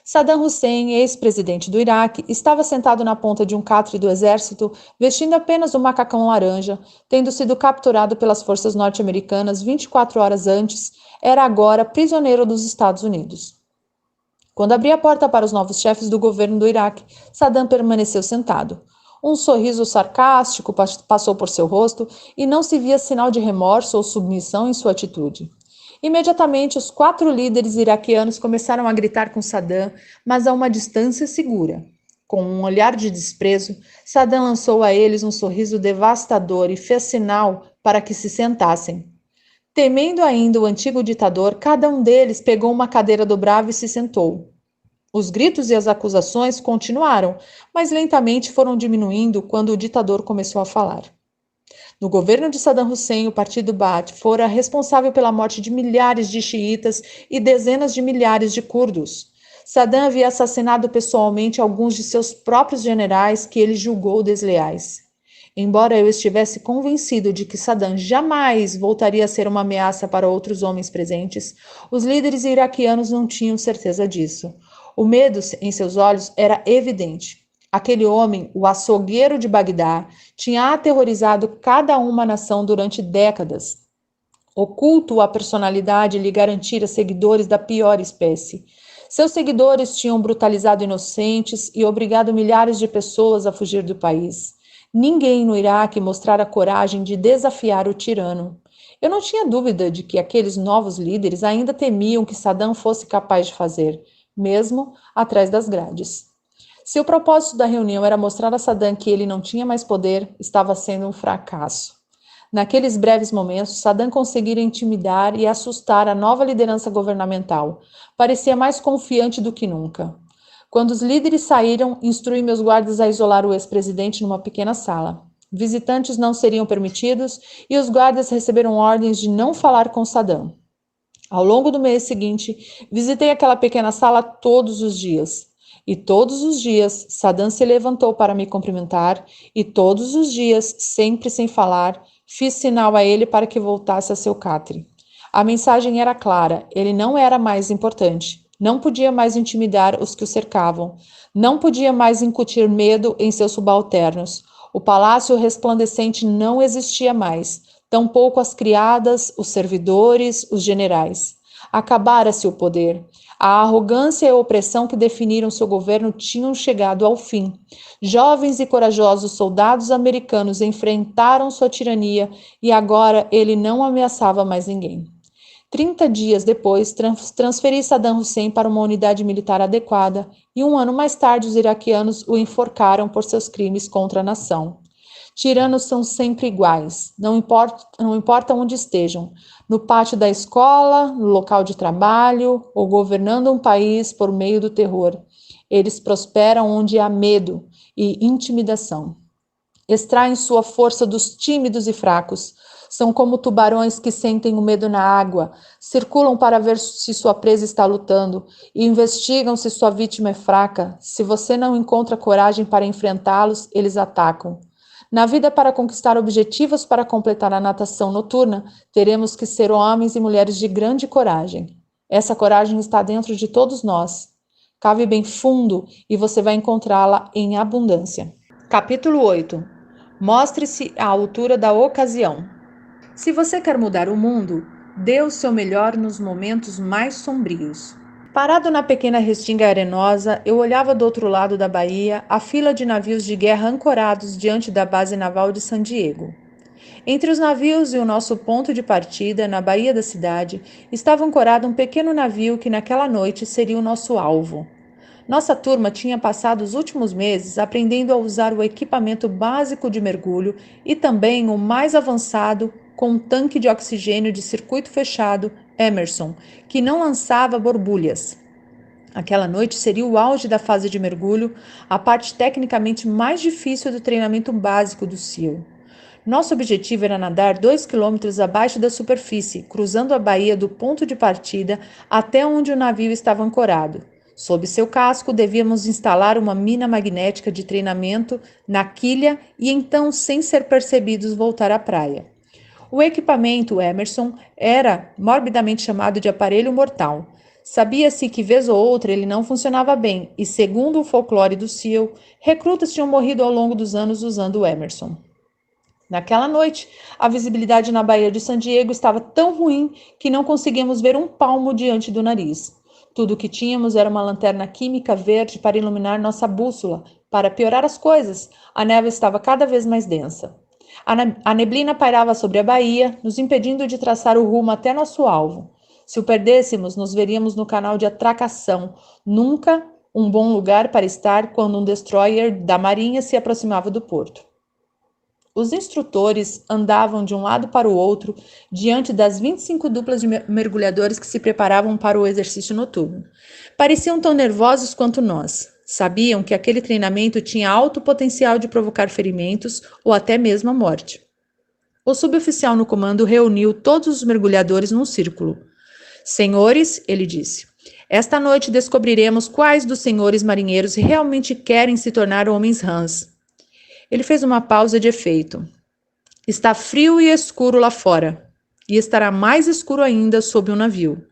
Saddam Hussein, ex-presidente do Iraque, estava sentado na ponta de um catre do exército, vestindo apenas um macacão laranja, tendo sido capturado pelas forças norte-americanas 24 horas antes, era agora prisioneiro dos Estados Unidos. Quando abri a porta para os novos chefes do governo do Iraque, Saddam permaneceu sentado. Um sorriso sarcástico passou por seu rosto e não se via sinal de remorso ou submissão em sua atitude. Imediatamente, os 4 líderes iraquianos começaram a gritar com Saddam, mas a uma distância segura. Com um olhar de desprezo, Saddam lançou a eles um sorriso devastador e fez sinal para que se sentassem. Temendo ainda o antigo ditador, cada um deles pegou uma cadeira dobrável e se sentou. Os gritos e as acusações continuaram, mas lentamente foram diminuindo quando o ditador começou a falar. No governo de Saddam Hussein, o partido Baath fora responsável pela morte de milhares de xiitas e dezenas de milhares de curdos. Saddam havia assassinado pessoalmente alguns de seus próprios generais que ele julgou desleais. Embora eu estivesse convencido de que Saddam jamais voltaria a ser uma ameaça para outros homens presentes, os líderes iraquianos não tinham certeza disso. O medo em seus olhos era evidente. Aquele homem, o açougueiro de Bagdá, tinha aterrorizado cada uma nação durante décadas. Oculto à personalidade lhe garantira seguidores da pior espécie. Seus seguidores tinham brutalizado inocentes e obrigado milhares de pessoas a fugir do país. Ninguém no Iraque mostrara coragem de desafiar o tirano. Eu não tinha dúvida de que aqueles novos líderes ainda temiam que Saddam fosse capaz de fazer, mesmo atrás das grades. Se o propósito da reunião era mostrar a Saddam que ele não tinha mais poder, estava sendo um fracasso. Naqueles breves momentos, Saddam conseguira intimidar e assustar a nova liderança governamental. Parecia mais confiante do que nunca. Quando os líderes saíram, instruí meus guardas a isolar o ex-presidente numa pequena sala. Visitantes não seriam permitidos e os guardas receberam ordens de não falar com Saddam. Ao longo do mês seguinte, visitei aquela pequena sala todos os dias. E todos os dias, Saddam se levantou para me cumprimentar, e todos os dias, sempre sem falar, fiz sinal a ele para que voltasse a seu catre. A mensagem era clara, ele não era mais importante, não podia mais intimidar os que o cercavam, não podia mais incutir medo em seus subalternos. O palácio resplandecente não existia mais, tampouco as criadas, os servidores, os generais. Acabara-se o poder. A arrogância e a opressão que definiram seu governo tinham chegado ao fim. Jovens e corajosos soldados americanos enfrentaram sua tirania e agora ele não ameaçava mais ninguém. 30 dias depois, transferi Saddam Hussein para uma unidade militar adequada e 1 ano mais tarde os iraquianos o enforcaram por seus crimes contra a nação. Tiranos são sempre iguais, não importa onde estejam, no pátio da escola, no local de trabalho ou governando um país por meio do terror. Eles prosperam onde há medo e intimidação. Extraem sua força dos tímidos e fracos. São como tubarões que sentem o medo na água, circulam para ver se sua presa está lutando e investigam se sua vítima é fraca. Se você não encontra coragem para enfrentá-los, eles atacam. Na vida, para conquistar objetivos para completar a natação noturna, teremos que ser homens e mulheres de grande coragem. Essa coragem está dentro de todos nós. Cave bem fundo e você vai encontrá-la em abundância. Capítulo 8. Mostre-se à altura da ocasião. Se você quer mudar o mundo, dê o seu melhor nos momentos mais sombrios. Parado na pequena restinga arenosa, eu olhava do outro lado da baía a fila de navios de guerra ancorados diante da base naval de San Diego. Entre os navios e o nosso ponto de partida, na baía da cidade, estava ancorado um pequeno navio que naquela noite seria o nosso alvo. Nossa turma tinha passado os últimos meses aprendendo a usar o equipamento básico de mergulho e também o mais avançado com um tanque de oxigênio de circuito fechado Emerson, que não lançava borbulhas. Aquela noite seria o auge da fase de mergulho, a parte tecnicamente mais difícil do treinamento básico do SEAL. Nosso objetivo era nadar 2 quilômetros abaixo da superfície, cruzando a baía do ponto de partida até onde o navio estava ancorado. Sob seu casco, devíamos instalar uma mina magnética de treinamento na quilha e então, sem ser percebidos, voltar à praia. O equipamento Emerson era morbidamente chamado de aparelho mortal. Sabia-se que vez ou outra ele não funcionava bem e, segundo o folclore do SEAL, recrutas tinham morrido ao longo dos anos usando o Emerson. Naquela noite, a visibilidade na Baía de San Diego estava tão ruim que não conseguíamos ver um palmo diante do nariz. Tudo o que tínhamos era uma lanterna química verde para iluminar nossa bússola. Para piorar as coisas, a neve estava cada vez mais densa. A neblina pairava sobre a baía, nos impedindo de traçar o rumo até nosso alvo. Se o perdêssemos, nos veríamos no canal de atracação. Nunca um bom lugar para estar quando um destroyer da marinha se aproximava do porto. Os instrutores andavam de um lado para o outro diante das 25 duplas de mergulhadores que se preparavam para o exercício noturno. Pareciam tão nervosos quanto nós. Sabiam que aquele treinamento tinha alto potencial de provocar ferimentos ou até mesmo a morte. O suboficial no comando reuniu todos os mergulhadores num círculo. Senhores, ele disse, esta noite descobriremos quais dos senhores marinheiros realmente querem se tornar homens rãs. Ele fez uma pausa de efeito. Está frio e escuro lá fora, e estará mais escuro ainda sob o navio.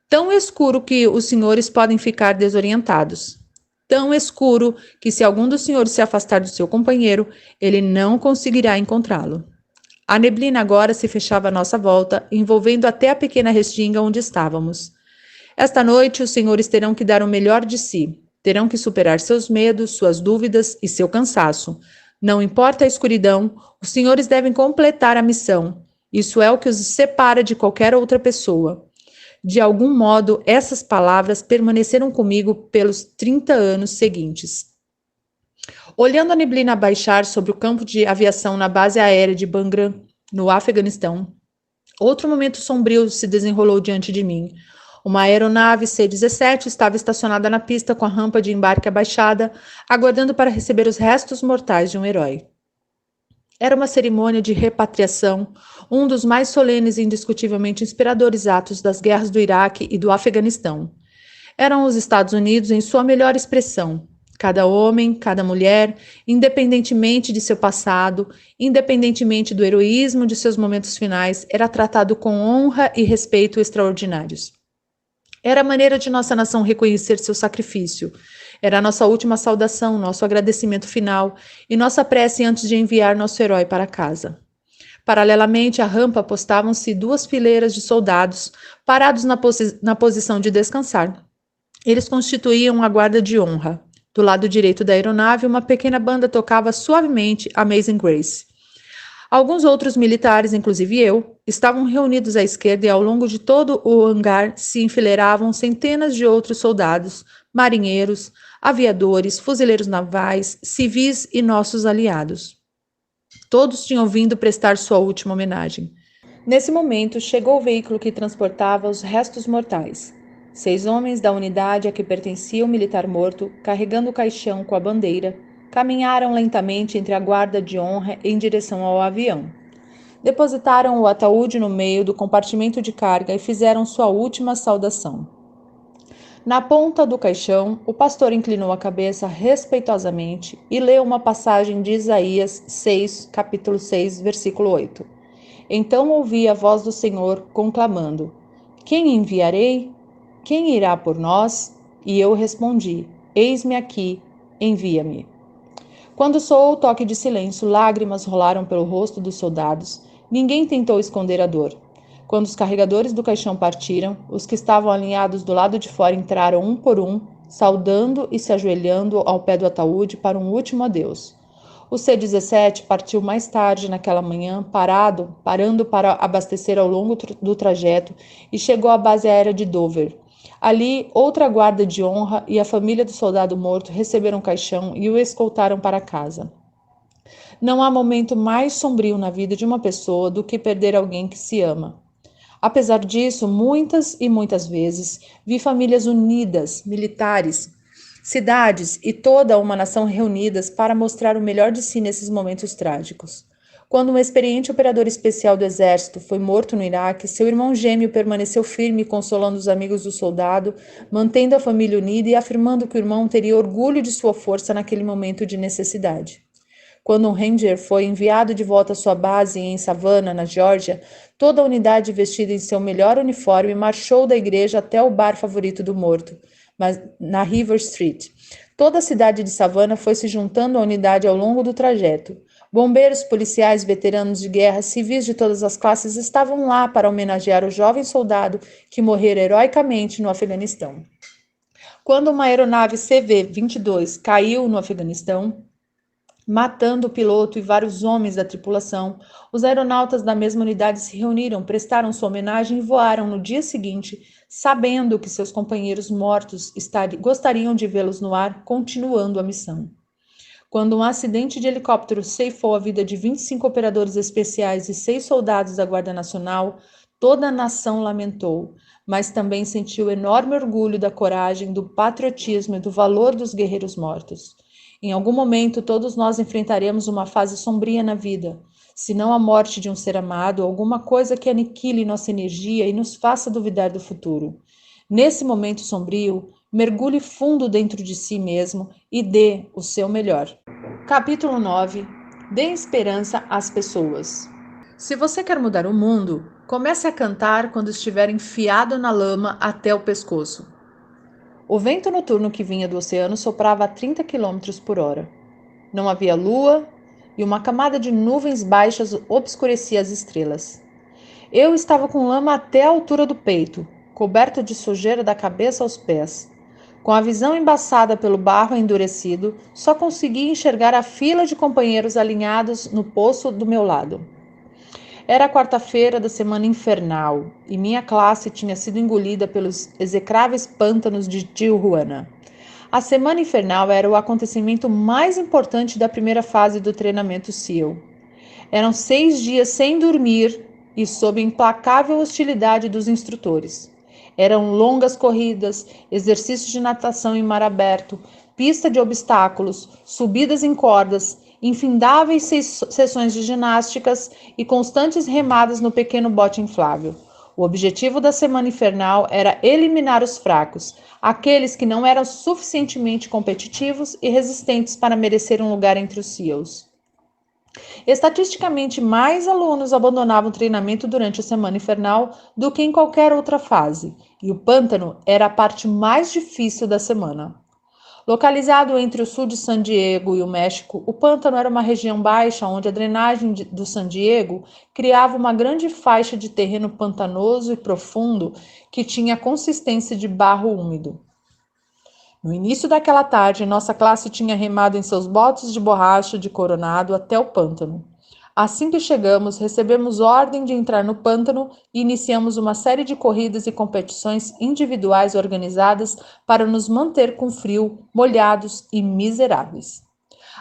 Tão escuro que os senhores podem ficar desorientados. Tão escuro que se algum dos senhores se afastar do seu companheiro, ele não conseguirá encontrá-lo. A neblina agora se fechava à nossa volta, envolvendo até a pequena restinga onde estávamos. Esta noite, os senhores terão que dar o melhor de si. Terão que superar seus medos, suas dúvidas e seu cansaço. Não importa a escuridão, os senhores devem completar a missão. Isso é o que os separa de qualquer outra pessoa. De algum modo, essas palavras permaneceram comigo pelos 30 anos seguintes. Olhando a neblina baixar sobre o campo de aviação na base aérea de Bagram, no Afeganistão, outro momento sombrio se desenrolou diante de mim. Uma aeronave C-17 estava estacionada na pista com a rampa de embarque abaixada, aguardando para receber os restos mortais de um herói. Era uma cerimônia de repatriação, um dos mais solenes e indiscutivelmente inspiradores atos das guerras do Iraque e do Afeganistão. Eram os Estados Unidos em sua melhor expressão. Cada homem, cada mulher, independentemente de seu passado, independentemente do heroísmo de seus momentos finais, era tratado com honra e respeito extraordinários. Era a maneira de nossa nação reconhecer seu sacrifício. Era a nossa última saudação, nosso agradecimento final e nossa prece antes de enviar nosso herói para casa. Paralelamente à rampa postavam-se 2 fileiras de soldados, parados na posição de descansar. Eles constituíam a guarda de honra. Do lado direito da aeronave, uma pequena banda tocava suavemente Amazing Grace. Alguns outros militares, inclusive eu, estavam reunidos à esquerda e ao longo de todo o hangar se enfileiravam centenas de outros soldados, marinheiros, aviadores, fuzileiros navais, civis e nossos aliados. Todos tinham vindo prestar sua última homenagem. Nesse momento, chegou o veículo que transportava os restos mortais. 6 homens da unidade a que pertencia o militar morto, carregando o caixão com a bandeira, caminharam lentamente entre a guarda de honra em direção ao avião. Depositaram o ataúde no meio do compartimento de carga e fizeram sua última saudação. Na ponta do caixão, o pastor inclinou a cabeça respeitosamente e leu uma passagem de Isaías 6, capítulo 6, versículo 8. Então ouvi a voz do Senhor conclamando: Quem enviarei? Quem irá por nós? E eu respondi: Eis-me aqui, envia-me. Quando soou o toque de silêncio, lágrimas rolaram pelo rosto dos soldados. Ninguém tentou esconder a dor. Quando os carregadores do caixão partiram, os que estavam alinhados do lado de fora entraram um por um, saudando e se ajoelhando ao pé do ataúde para um último adeus. O C-17 partiu mais tarde naquela manhã, parando para abastecer ao longo do trajeto e chegou à base aérea de Dover. Ali, outra guarda de honra e a família do soldado morto receberam o caixão e o escoltaram para casa. Não há momento mais sombrio na vida de uma pessoa do que perder alguém que se ama. Apesar disso, muitas e muitas vezes vi famílias unidas, militares, cidades e toda uma nação reunidas para mostrar o melhor de si nesses momentos trágicos. Quando um experiente operador especial do exército foi morto no Iraque, seu irmão gêmeo permaneceu firme, consolando os amigos do soldado, mantendo a família unida e afirmando que o irmão teria orgulho de sua força naquele momento de necessidade. Quando um Ranger foi enviado de volta à sua base em Savannah, na Geórgia, toda a unidade vestida em seu melhor uniforme marchou da igreja até o bar favorito do morto, na River Street. Toda a cidade de Savannah foi se juntando à unidade ao longo do trajeto. Bombeiros, policiais, veteranos de guerra, civis de todas as classes estavam lá para homenagear o jovem soldado que morrera heroicamente no Afeganistão. Quando uma aeronave CV-22 caiu no Afeganistão, matando o piloto e vários homens da tripulação, os aeronautas da mesma unidade se reuniram, prestaram sua homenagem e voaram no dia seguinte, sabendo que seus companheiros mortos gostariam de vê-los no ar, continuando a missão. Quando um acidente de helicóptero ceifou a vida de 25 operadores especiais e 6 soldados da Guarda Nacional, toda a nação lamentou, mas também sentiu enorme orgulho da coragem, do patriotismo e do valor dos guerreiros mortos. Em algum momento, todos nós enfrentaremos uma fase sombria na vida, se não a morte de um ser amado, alguma coisa que aniquile nossa energia e nos faça duvidar do futuro. Nesse momento sombrio, mergulhe fundo dentro de si mesmo e dê o seu melhor. Capítulo 9. Dê esperança às pessoas. Se você quer mudar o mundo, comece a cantar quando estiver enfiado na lama até o pescoço. O vento noturno que vinha do oceano soprava a 30 km por hora. Não havia lua e uma camada de nuvens baixas obscurecia as estrelas. Eu estava com lama até a altura do peito, coberto de sujeira da cabeça aos pés. Com a visão embaçada pelo barro endurecido, só conseguia enxergar a fila de companheiros alinhados no poço do meu lado. Era a quarta-feira da semana infernal e minha classe tinha sido engolida pelos execráveis pântanos de Tijuana. A semana infernal era o acontecimento mais importante da primeira fase do treinamento SEAL. Eram 6 dias sem dormir e sob implacável hostilidade dos instrutores. Eram longas corridas, exercícios de natação em mar aberto, pista de obstáculos, subidas em cordas, infindáveis sessões de ginásticas e constantes remadas no pequeno bote inflável. O objetivo da semana infernal era eliminar os fracos, aqueles que não eram suficientemente competitivos e resistentes para merecer um lugar entre os SEALs. Estatisticamente, mais alunos abandonavam o treinamento durante a semana infernal do que em qualquer outra fase, e o pântano era a parte mais difícil da semana. Localizado entre o sul de San Diego e o México, o pântano era uma região baixa onde a drenagem do San Diego criava uma grande faixa de terreno pantanoso e profundo que tinha consistência de barro úmido. No início daquela tarde, nossa classe tinha remado em seus botes de borracha de Coronado até o pântano. Assim que chegamos, recebemos ordem de entrar no pântano e iniciamos uma série de corridas e competições individuais organizadas para nos manter com frio, molhados e miseráveis.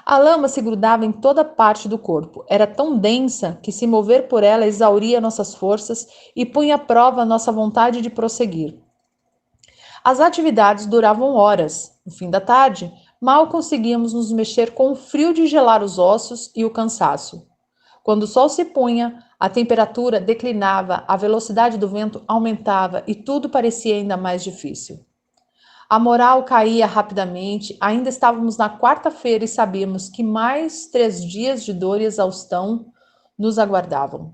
A lama se grudava em toda parte do corpo. Era tão densa que se mover por ela exauria nossas forças e punha à prova nossa vontade de prosseguir. As atividades duravam horas. No fim da tarde, mal conseguíamos nos mexer com o frio de gelar os ossos e o cansaço. Quando o sol se punha, a temperatura declinava, a velocidade do vento aumentava e tudo parecia ainda mais difícil. A moral caía rapidamente, ainda estávamos na quarta-feira e sabíamos que mais 3 dias de dor e exaustão nos aguardavam.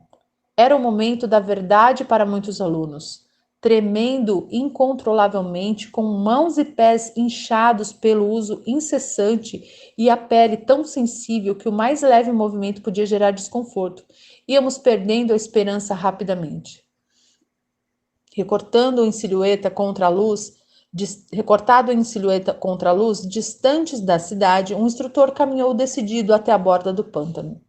Era o momento da verdade para muitos alunos. Tremendo incontrolavelmente, com mãos e pés inchados pelo uso incessante e a pele tão sensível que o mais leve movimento podia gerar desconforto, íamos perdendo a esperança rapidamente. Recortado em silhueta contra a luz, distantes da cidade, um instrutor caminhou decidido até a borda do pântano.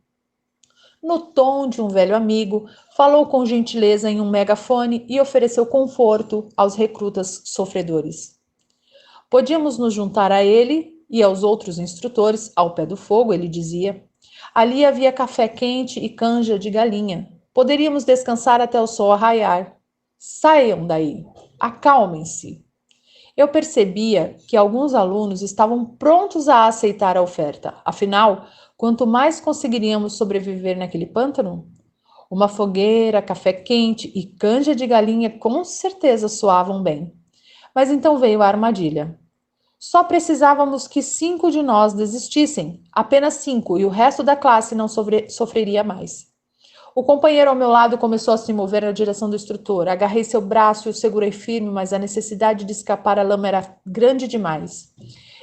No tom de um velho amigo, falou com gentileza em um megafone e ofereceu conforto aos recrutas sofredores. Podíamos nos juntar a ele e aos outros instrutores ao pé do fogo, ele dizia. Ali havia café quente e canja de galinha. Poderíamos descansar até o sol raiar. Saiam daí, acalmem-se. Eu percebia que alguns alunos estavam prontos a aceitar a oferta. Afinal, quanto mais conseguiríamos sobreviver naquele pântano? Uma fogueira, café quente e canja de galinha com certeza soavam bem. Mas então veio a armadilha. Só precisávamos que 5 de nós desistissem, apenas 5, e o resto da classe não sofreria mais. O companheiro ao meu lado começou a se mover na direção do instrutor. Agarrei seu braço e o segurei firme, mas a necessidade de escapar à lama era grande demais.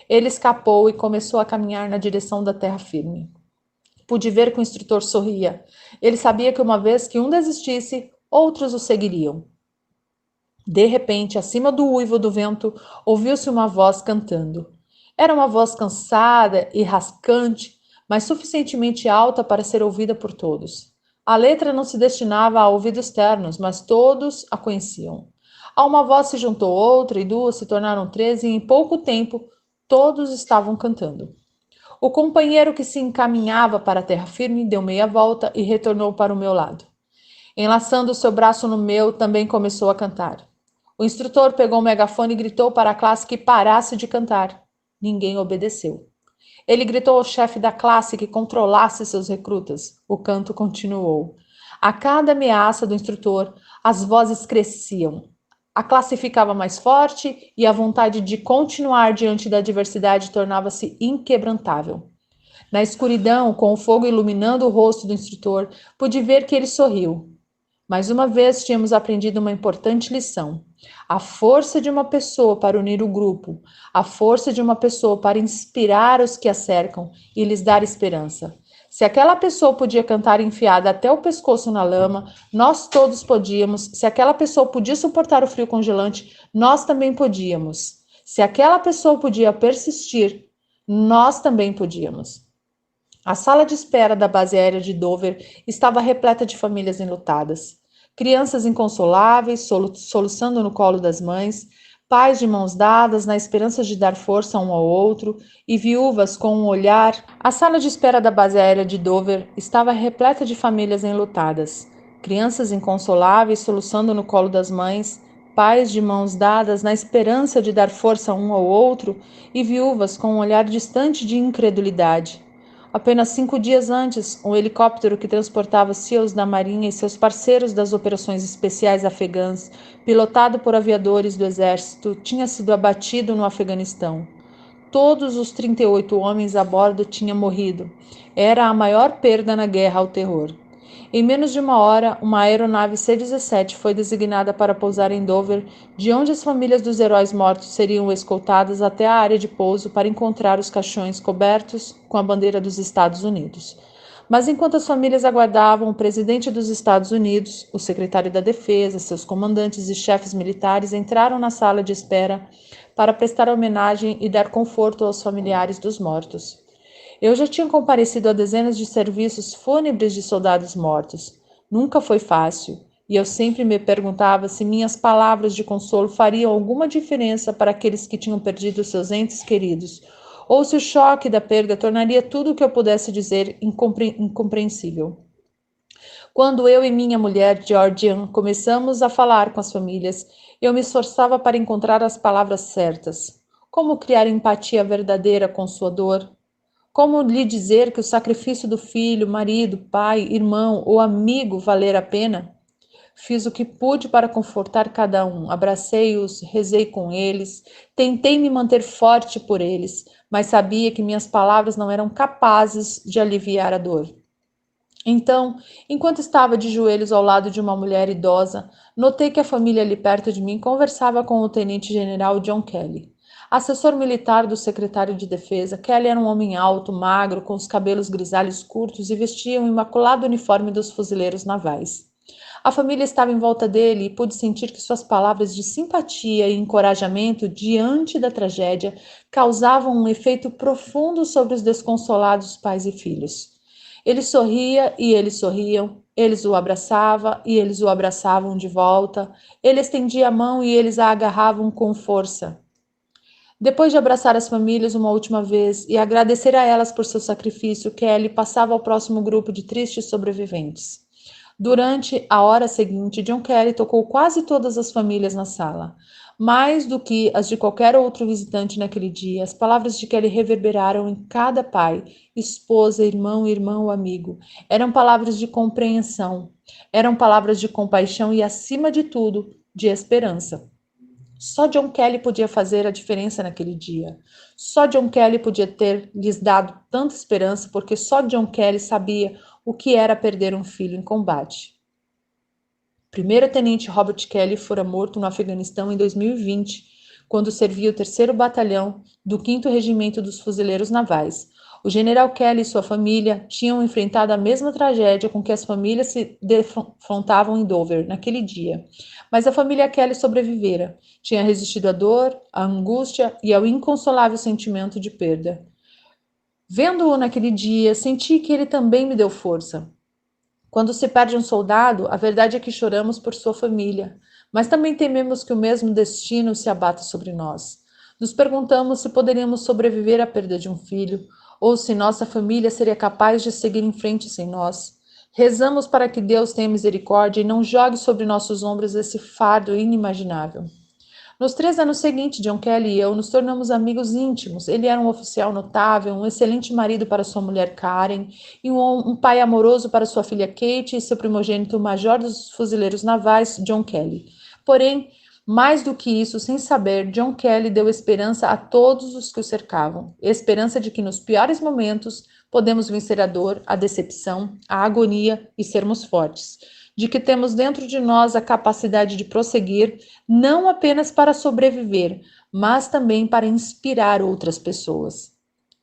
Ele escapou e começou a caminhar na direção da terra firme. Pude ver que o instrutor sorria. Ele sabia que uma vez que um desistisse, outros o seguiriam. De repente, acima do uivo do vento, ouviu-se uma voz cantando. Era uma voz cansada e rascante, mas suficientemente alta para ser ouvida por todos. A letra não se destinava a ouvidos ternos, mas todos a conheciam. A uma voz se juntou outra e duas se tornaram 13 e em pouco tempo todos estavam cantando. O companheiro que se encaminhava para a terra firme deu meia volta e retornou para o meu lado. Enlaçando seu braço no meu, também começou a cantar. O instrutor pegou o megafone e gritou para a classe que parasse de cantar. Ninguém obedeceu. Ele gritou ao chefe da classe que controlasse seus recrutas. O canto continuou. A cada ameaça do instrutor, as vozes cresciam. A classe ficava mais forte e a vontade de continuar diante da adversidade tornava-se inquebrantável. Na escuridão, com o fogo iluminando o rosto do instrutor, pude ver que ele sorriu. Mais uma vez tínhamos aprendido uma importante lição. A força de uma pessoa para unir o grupo, a força de uma pessoa para inspirar os que a cercam e lhes dar esperança. Se aquela pessoa podia cantar enfiada até o pescoço na lama, nós todos podíamos. Se aquela pessoa podia suportar o frio congelante, nós também podíamos. Se aquela pessoa podia persistir, nós também podíamos. A sala de espera da base aérea de Dover estava repleta de famílias enlutadas. Crianças inconsoláveis, soluçando no colo das mães, pais de mãos dadas na esperança de dar força um ao outro e viúvas com um olhar. A sala de espera da base aérea de Dover estava repleta de famílias enlutadas. Crianças inconsoláveis, soluçando no colo das mães, pais de mãos dadas na esperança de dar força um ao outro e viúvas com um olhar distante de incredulidade. Apenas 5 dias antes, um helicóptero que transportava SEALs da Marinha e seus parceiros das operações especiais afegãs, pilotado por aviadores do Exército, tinha sido abatido no Afeganistão. Todos os 38 homens a bordo tinham morrido. Era a maior perda na guerra ao terror. Em menos de uma hora, uma aeronave C-17 foi designada para pousar em Dover, de onde as famílias dos heróis mortos seriam escoltadas até a área de pouso para encontrar os caixões cobertos com a bandeira dos Estados Unidos. Mas enquanto as famílias aguardavam, o presidente dos Estados Unidos, o secretário da Defesa, seus comandantes e chefes militares entraram na sala de espera para prestar homenagem e dar conforto aos familiares dos mortos. Eu já tinha comparecido a dezenas de serviços fúnebres de soldados mortos. Nunca foi fácil, e eu sempre me perguntava se minhas palavras de consolo fariam alguma diferença para aqueles que tinham perdido seus entes queridos, ou se o choque da perda tornaria tudo o que eu pudesse dizer incompreensível. Quando eu e minha mulher, Georgian, começamos a falar com as famílias, eu me esforçava para encontrar as palavras certas. Como criar empatia verdadeira com sua dor? Como lhe dizer que o sacrifício do filho, marido, pai, irmão ou amigo valer a pena? Fiz o que pude para confortar cada um, abracei-os, rezei com eles, tentei me manter forte por eles, mas sabia que minhas palavras não eram capazes de aliviar a dor. Então, enquanto estava de joelhos ao lado de uma mulher idosa, notei que a família ali perto de mim conversava com o tenente-general John Kelly. Assessor militar do secretário de defesa, Kelly era um homem alto, magro, com os cabelos grisalhos curtos e vestia um imaculado uniforme dos fuzileiros navais. A família estava em volta dele e pude sentir que suas palavras de simpatia e encorajamento diante da tragédia causavam um efeito profundo sobre os desconsolados pais e filhos. Ele sorria e eles sorriam, eles o abraçavam e eles o abraçavam de volta, ele estendia a mão e eles a agarravam com força. Depois de abraçar as famílias uma última vez e agradecer a elas por seu sacrifício, Kelly passava ao próximo grupo de tristes sobreviventes. Durante a hora seguinte, John Kelly tocou quase todas as famílias na sala. Mais do que as de qualquer outro visitante naquele dia, as palavras de Kelly reverberaram em cada pai, esposa, irmão, irmã ou amigo. Eram palavras de compreensão, eram palavras de compaixão e, acima de tudo, de esperança. Só John Kelly podia fazer a diferença naquele dia. Só John Kelly podia ter lhes dado tanta esperança, porque só John Kelly sabia o que era perder um filho em combate. Primeiro-tenente Robert Kelly fora morto no Afeganistão em 2020, quando servia o 3º Batalhão do 5º Regimento dos Fuzileiros Navais. O general Kelly e sua família tinham enfrentado a mesma tragédia com que as famílias se defrontavam em Dover naquele dia. Mas a família Kelly sobrevivera. Tinha resistido à dor, à angústia e ao inconsolável sentimento de perda. Vendo-o naquele dia, senti que ele também me deu força. Quando se perde um soldado, a verdade é que choramos por sua família, mas também tememos que o mesmo destino se abata sobre nós. Nos perguntamos se poderíamos sobreviver à perda de um filho, ou se nossa família seria capaz de seguir em frente sem nós. Rezamos para que Deus tenha misericórdia e não jogue sobre nossos ombros esse fardo inimaginável. Nos 3 anos seguintes, John Kelly e eu nos tornamos amigos íntimos. Ele era um oficial notável, um excelente marido para sua mulher Karen, e um pai amoroso para sua filha Kate e seu primogênito, o major dos fuzileiros navais, John Kelly. Porém, mais do que isso, sem saber, John Kelly deu esperança a todos os que o cercavam. Esperança de que nos piores momentos podemos vencer a dor, a decepção, a agonia e sermos fortes. De que temos dentro de nós a capacidade de prosseguir, não apenas para sobreviver, mas também para inspirar outras pessoas.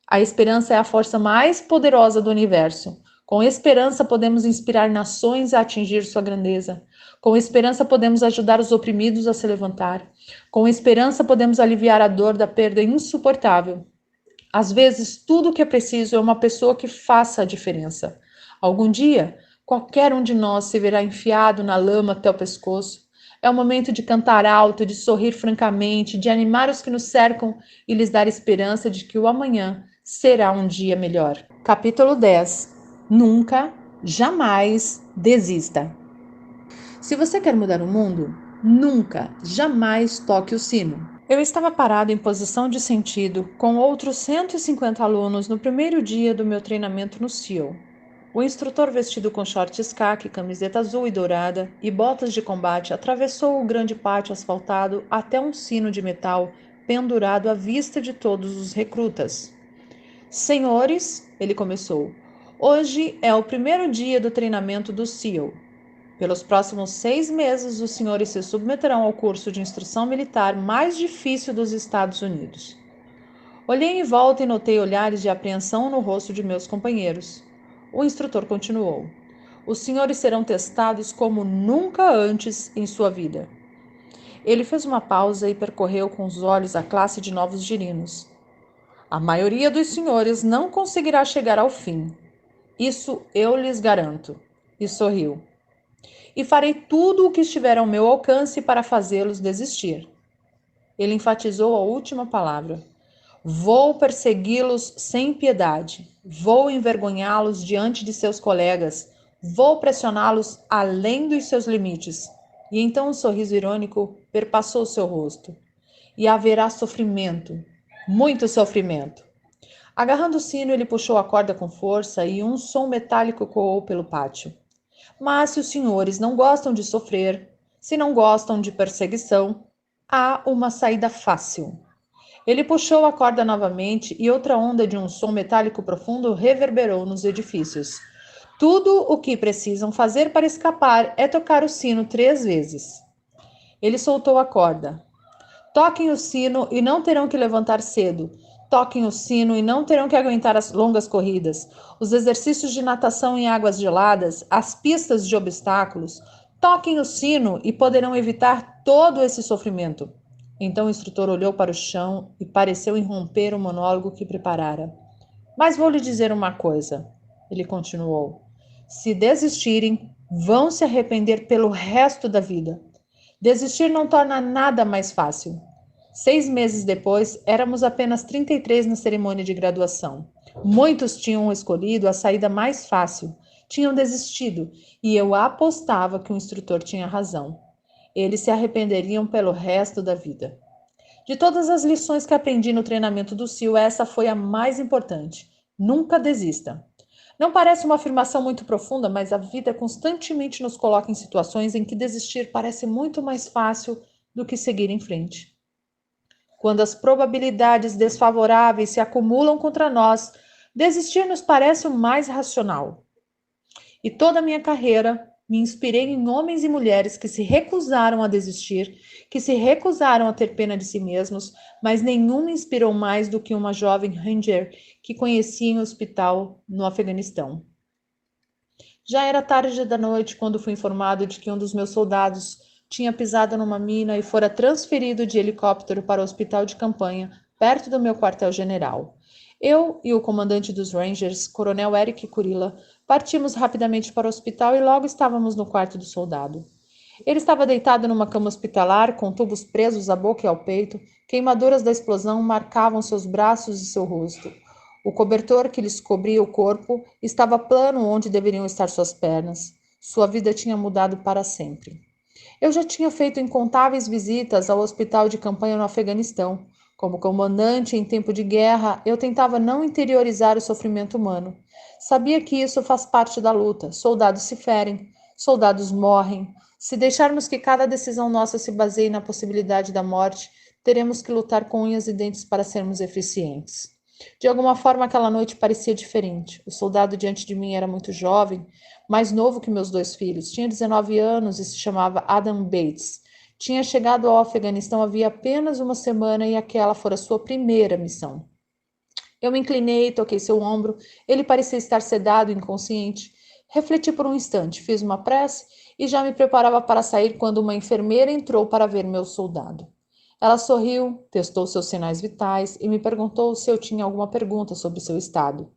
A esperança é a força mais poderosa do universo. Com esperança podemos inspirar nações a atingir sua grandeza. Com esperança podemos ajudar os oprimidos a se levantar. Com esperança podemos aliviar a dor da perda insuportável. Às vezes, tudo o que é preciso é uma pessoa que faça a diferença. Algum dia, qualquer um de nós se verá enfiado na lama até o pescoço. É o momento de cantar alto, de sorrir francamente, de animar os que nos cercam e lhes dar esperança de que o amanhã será um dia melhor. Capítulo 10. Nunca, jamais desista. Se você quer mudar o mundo, nunca, jamais toque o sino. Eu estava parado em posição de sentido com outros 150 alunos no primeiro dia do meu treinamento no SEAL. O instrutor, vestido com shorts caqui, camiseta azul e dourada e botas de combate, atravessou o grande pátio asfaltado até um sino de metal pendurado à vista de todos os recrutas. Senhores, ele começou, hoje é o primeiro dia do treinamento do SEAL. Pelos próximos 6 meses, os senhores se submeterão ao curso de instrução militar mais difícil dos Estados Unidos. Olhei em volta e notei olhares de apreensão no rosto de meus companheiros. O instrutor continuou. Os senhores serão testados como nunca antes em sua vida. Ele fez uma pausa e percorreu com os olhos a classe de novos girinos. A maioria dos senhores não conseguirá chegar ao fim. Isso eu lhes garanto. E sorriu. E farei tudo o que estiver ao meu alcance para fazê-los desistir. Ele enfatizou a última palavra. Vou persegui-los sem piedade. Vou envergonhá-los diante de seus colegas. Vou pressioná-los além dos seus limites. E então um sorriso irônico perpassou seu rosto. E haverá sofrimento, muito sofrimento. Agarrando o sino, ele puxou a corda com força e um som metálico ecoou pelo pátio. Mas se os senhores não gostam de sofrer, se não gostam de perseguição, há uma saída fácil. Ele puxou a corda novamente e outra onda de um som metálico profundo reverberou nos edifícios. Tudo o que precisam fazer para escapar é tocar o sino 3 vezes. Ele soltou a corda. Toquem o sino e não terão que levantar cedo. Toquem o sino e não terão que aguentar as longas corridas, os exercícios de natação em águas geladas, as pistas de obstáculos. Toquem o sino e poderão evitar todo esse sofrimento. Então o instrutor olhou para o chão e pareceu interromper o monólogo que preparara. Mas vou lhe dizer uma coisa, ele continuou. Se desistirem, vão se arrepender pelo resto da vida. Desistir não torna nada mais fácil. 6 meses depois, éramos apenas 33 na cerimônia de graduação. Muitos tinham escolhido a saída mais fácil, tinham desistido, e eu apostava que o instrutor tinha razão. Eles se arrependeriam pelo resto da vida. De todas as lições que aprendi no treinamento do SEAL, essa foi a mais importante. Nunca desista. Não parece uma afirmação muito profunda, mas a vida constantemente nos coloca em situações em que desistir parece muito mais fácil do que seguir em frente. Quando as probabilidades desfavoráveis se acumulam contra nós, desistir nos parece o mais racional. E toda a minha carreira me inspirei em homens e mulheres que se recusaram a desistir, que se recusaram a ter pena de si mesmos, mas nenhum me inspirou mais do que uma jovem Ranger que conheci em um hospital no Afeganistão. Já era tarde da noite quando fui informado de que um dos meus soldados tinha pisado numa mina e fora transferido de helicóptero para o hospital de campanha, perto do meu quartel-general. Eu e o comandante dos Rangers, Coronel Eric Kurila, partimos rapidamente para o hospital e logo estávamos no quarto do soldado. Ele estava deitado numa cama hospitalar, com tubos presos à boca e ao peito, queimaduras da explosão marcavam seus braços e seu rosto. O cobertor que lhes cobria o corpo estava plano onde deveriam estar suas pernas. Sua vida tinha mudado para sempre. Eu já tinha feito incontáveis visitas ao hospital de campanha no Afeganistão. Como comandante em tempo de guerra, eu tentava não interiorizar o sofrimento humano. Sabia que isso faz parte da luta. Soldados se ferem, soldados morrem. Se deixarmos que cada decisão nossa se baseie na possibilidade da morte, teremos que lutar com unhas e dentes para sermos eficientes. De alguma forma, aquela noite parecia diferente. O soldado diante de mim era muito jovem, mais novo que meus 2 filhos. Tinha 19 anos e se chamava Adam Bates. Tinha chegado ao Afeganistão havia apenas uma semana e aquela fora sua primeira missão. Eu me inclinei, toquei seu ombro. Ele parecia estar sedado, inconsciente. Refleti por um instante, fiz uma prece e já me preparava para sair quando uma enfermeira entrou para ver meu soldado. Ela sorriu, testou seus sinais vitais e me perguntou se eu tinha alguma pergunta sobre seu estado.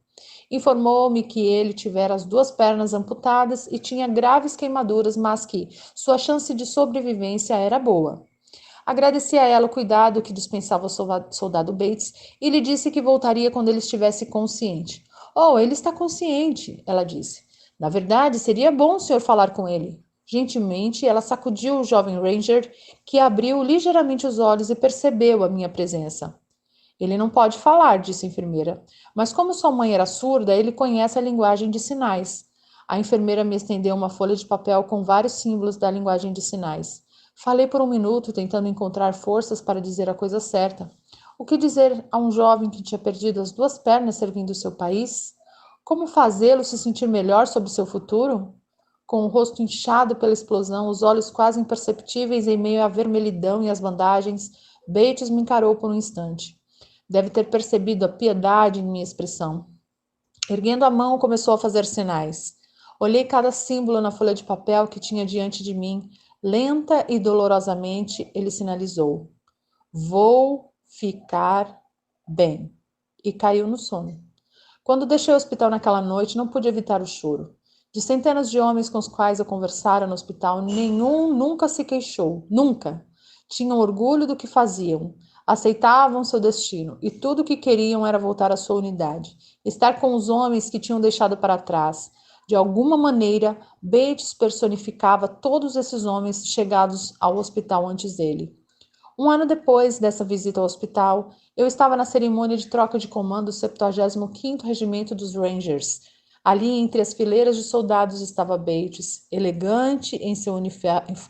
Informou-me que ele tivera as 2 pernas amputadas e tinha graves queimaduras, mas que sua chance de sobrevivência era boa. Agradeci a ela o cuidado que dispensava o soldado Bates e lhe disse que voltaria quando ele estivesse consciente. Oh, ele está consciente, ela disse. Na verdade, seria bom o senhor falar com ele. Gentilmente, ela sacudiu o jovem Ranger, que abriu ligeiramente os olhos e percebeu a minha presença. Ele não pode falar, disse a enfermeira, mas como sua mãe era surda, ele conhece a linguagem de sinais. A enfermeira me estendeu uma folha de papel com vários símbolos da linguagem de sinais. Falei por um minuto, tentando encontrar forças para dizer a coisa certa. O que dizer a um jovem que tinha perdido as 2 pernas servindo o seu país? Como fazê-lo se sentir melhor sobre seu futuro? Com o rosto inchado pela explosão, os olhos quase imperceptíveis em meio à vermelhidão e às bandagens, Bates me encarou por um instante. Deve ter percebido a piedade em minha expressão. Erguendo a mão, começou a fazer sinais. Olhei cada símbolo na folha de papel que tinha diante de mim. Lenta e dolorosamente, ele sinalizou. Vou ficar bem. E caiu no sono. Quando deixei o hospital naquela noite, não pude evitar o choro. De centenas de homens com os quais eu conversara no hospital, nenhum nunca se queixou. Nunca. Tinham orgulho do que faziam. Aceitavam seu destino. E tudo o que queriam era voltar à sua unidade. Estar com os homens que tinham deixado para trás. De alguma maneira, Bates personificava todos esses homens chegados ao hospital antes dele. Um ano depois dessa visita ao hospital, eu estava na cerimônia de troca de comando do 75º Regimento dos Rangers. Ali, entre as fileiras de soldados, estava Bates, elegante em seu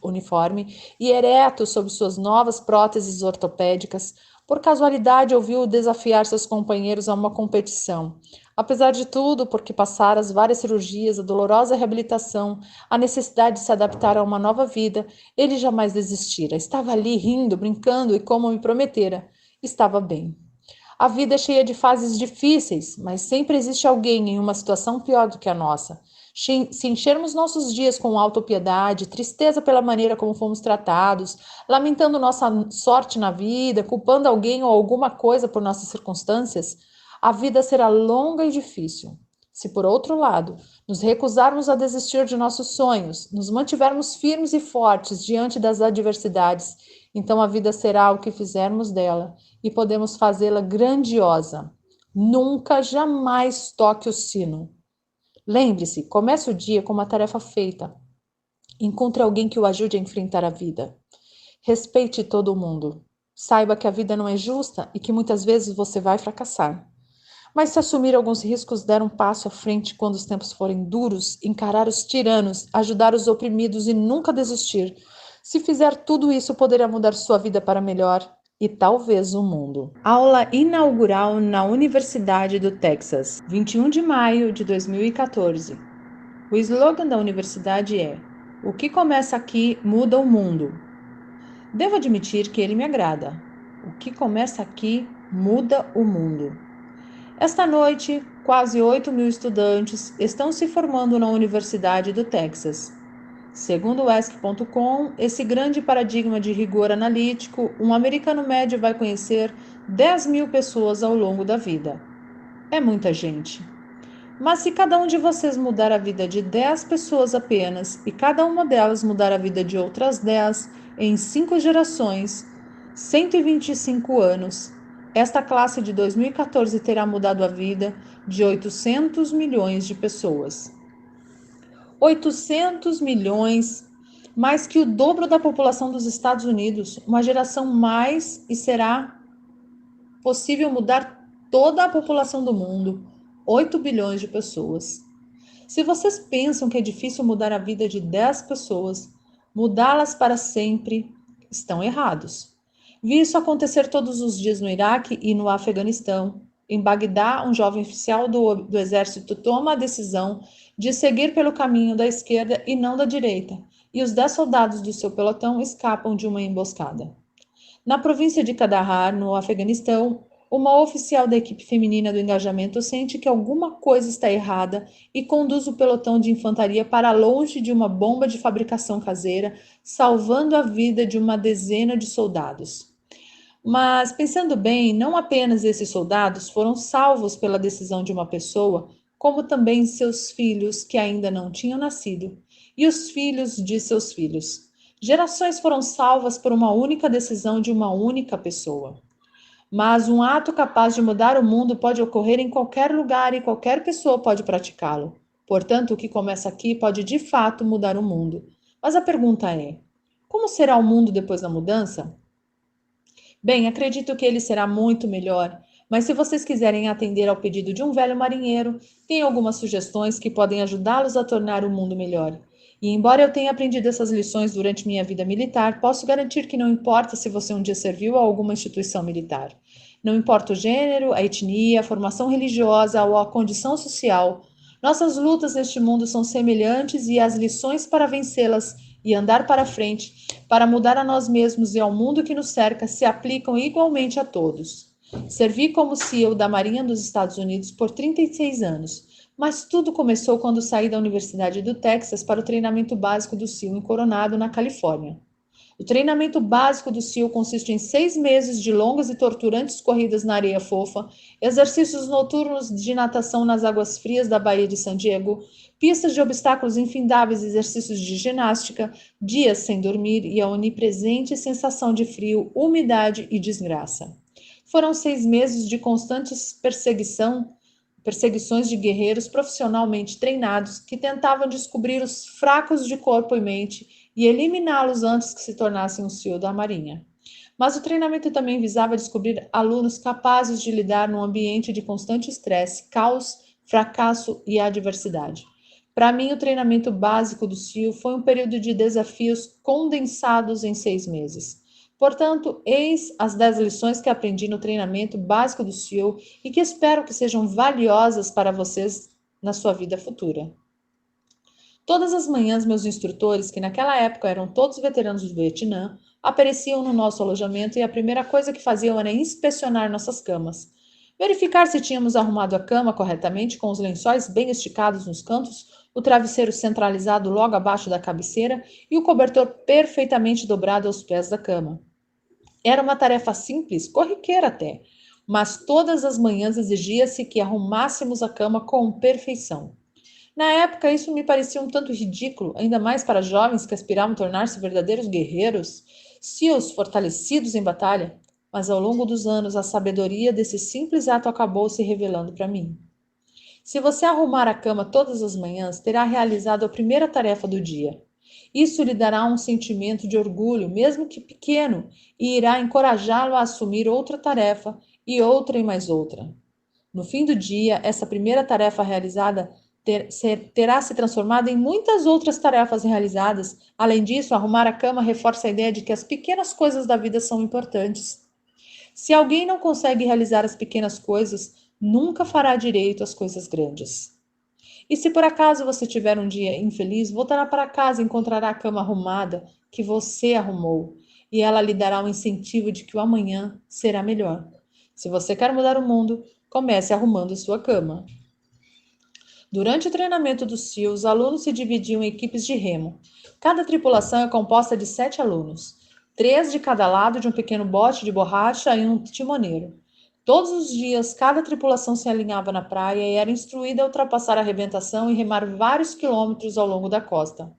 uniforme e ereto sob suas novas próteses ortopédicas. Por casualidade, ouviu desafiar seus companheiros a uma competição. Apesar de tudo, porque passara as várias cirurgias, a dolorosa reabilitação, a necessidade de se adaptar a uma nova vida, ele jamais desistira. Estava ali rindo, brincando e, como me prometera, estava bem. A vida é cheia de fases difíceis, mas sempre existe alguém em uma situação pior do que a nossa. Se enchermos nossos dias com autopiedade, tristeza pela maneira como fomos tratados, lamentando nossa sorte na vida, culpando alguém ou alguma coisa por nossas circunstâncias, a vida será longa e difícil. Se, por outro lado, nos recusarmos a desistir de nossos sonhos, nos mantivermos firmes e fortes diante das adversidades, então a vida será o que fizermos dela e podemos fazê-la grandiosa. Nunca, jamais toque o sino. Lembre-se, comece o dia com uma tarefa feita. Encontre alguém que o ajude a enfrentar a vida. Respeite todo mundo. Saiba que a vida não é justa e que muitas vezes você vai fracassar. Mas se assumir alguns riscos, der um passo à frente quando os tempos forem duros, encarar os tiranos, ajudar os oprimidos e nunca desistir. Se fizer tudo isso, poderá mudar sua vida para melhor e talvez o mundo. Aula inaugural na Universidade do Texas, 21 de maio de 2014. O slogan da universidade é: "O que começa aqui muda o mundo." Devo admitir que ele me agrada. O que começa aqui muda o mundo. Esta noite, quase 8.000 estudantes estão se formando na Universidade do Texas. Segundo o ESC.com, esse grande paradigma de rigor analítico, um americano médio vai conhecer 10.000 pessoas ao longo da vida. É muita gente. Mas se cada um de vocês mudar a vida de 10 pessoas apenas e cada uma delas mudar a vida de outras 10 em 5 gerações, 125 anos, esta classe de 2014 terá mudado a vida de 800 milhões de pessoas. 800 milhões, mais que o dobro da população dos Estados Unidos, uma geração mais, e será possível mudar toda a população do mundo, 8 bilhões de pessoas. Se vocês pensam que é difícil mudar a vida de 10 pessoas, mudá-las para sempre, estão errados. Vi isso acontecer todos os dias no Iraque e no Afeganistão. Em Bagdá, um jovem oficial do exército toma a decisão de seguir pelo caminho da esquerda e não da direita, e os 10 soldados do seu pelotão escapam de uma emboscada. Na província de Kandahar, no Afeganistão, uma oficial da equipe feminina do engajamento sente que alguma coisa está errada e conduz o pelotão de infantaria para longe de uma bomba de fabricação caseira, salvando a vida de uma dezena de soldados. Mas, pensando bem, não apenas esses soldados foram salvos pela decisão de uma pessoa, como também seus filhos que ainda não tinham nascido, e os filhos de seus filhos. Gerações foram salvas por uma única decisão de uma única pessoa. Mas um ato capaz de mudar o mundo pode ocorrer em qualquer lugar e qualquer pessoa pode praticá-lo. Portanto, o que começa aqui pode de fato mudar o mundo. Mas a pergunta é: como será o mundo depois da mudança? Bem, acredito que ele será muito melhor, mas se vocês quiserem atender ao pedido de um velho marinheiro, tem algumas sugestões que podem ajudá-los a tornar o mundo melhor. E embora eu tenha aprendido essas lições durante minha vida militar, posso garantir que não importa se você um dia serviu a alguma instituição militar. Não importa o gênero, a etnia, a formação religiosa ou a condição social, nossas lutas neste mundo são semelhantes e as lições para vencê-las e andar para frente, para mudar a nós mesmos e ao mundo que nos cerca, se aplicam igualmente a todos. Servi como CEO da Marinha dos Estados Unidos por 36 anos, mas tudo começou quando saí da Universidade do Texas para o treinamento básico do SEAL em Coronado, na Califórnia. O treinamento básico do SEAL consiste em 6 meses de longas e torturantes corridas na areia fofa, exercícios noturnos de natação nas águas frias da Baía de San Diego, pistas de obstáculos infindáveis, exercícios de ginástica, dias sem dormir e a onipresente sensação de frio, umidade e desgraça. Foram 6 meses de constantes perseguições de guerreiros profissionalmente treinados que tentavam descobrir os fracos de corpo e mente e eliminá-los antes que se tornassem um SEAL da Marinha. Mas o treinamento também visava descobrir alunos capazes de lidar num ambiente de constante estresse, caos, fracasso e adversidade. Para mim, o treinamento básico do SEAL foi um período de desafios condensados em 6 meses. Portanto, eis as 10 lições que aprendi no treinamento básico do SEAL e que espero que sejam valiosas para vocês na sua vida futura. Todas as manhãs, meus instrutores, que naquela época eram todos veteranos do Vietnã, apareciam no nosso alojamento e a primeira coisa que faziam era inspecionar nossas camas. Verificar se tínhamos arrumado a cama corretamente, com os lençóis bem esticados nos cantos, o travesseiro centralizado logo abaixo da cabeceira e o cobertor perfeitamente dobrado aos pés da cama. Era uma tarefa simples, corriqueira até, mas todas as manhãs exigia-se que arrumássemos a cama com perfeição. Na época, isso me parecia um tanto ridículo, ainda mais para jovens que aspiravam a tornar-se verdadeiros guerreiros, seals fortalecidos em batalha. Mas ao longo dos anos, a sabedoria desse simples ato acabou se revelando para mim. Se você arrumar a cama todas as manhãs, terá realizado a primeira tarefa do dia. Isso lhe dará um sentimento de orgulho, mesmo que pequeno, e irá encorajá-lo a assumir outra tarefa e mais outra. No fim do dia, essa primeira tarefa realizada terá se transformado em muitas outras tarefas realizadas. Além disso, arrumar a cama reforça a ideia de que as pequenas coisas da vida são importantes. Se alguém não consegue realizar as pequenas coisas, nunca fará direito às coisas grandes. E se por acaso você tiver um dia infeliz, voltará para casa e encontrará a cama arrumada que você arrumou, e ela lhe dará um incentivo de que o amanhã será melhor. Se você quer mudar o mundo, comece arrumando sua cama. Durante o treinamento do SEAL, os alunos se dividiam em equipes de remo. Cada tripulação é composta de 7 alunos, 3 de cada lado de um pequeno bote de borracha e um timoneiro. Todos os dias, cada tripulação se alinhava na praia e era instruída a ultrapassar a arrebentação e remar vários quilômetros ao longo da costa.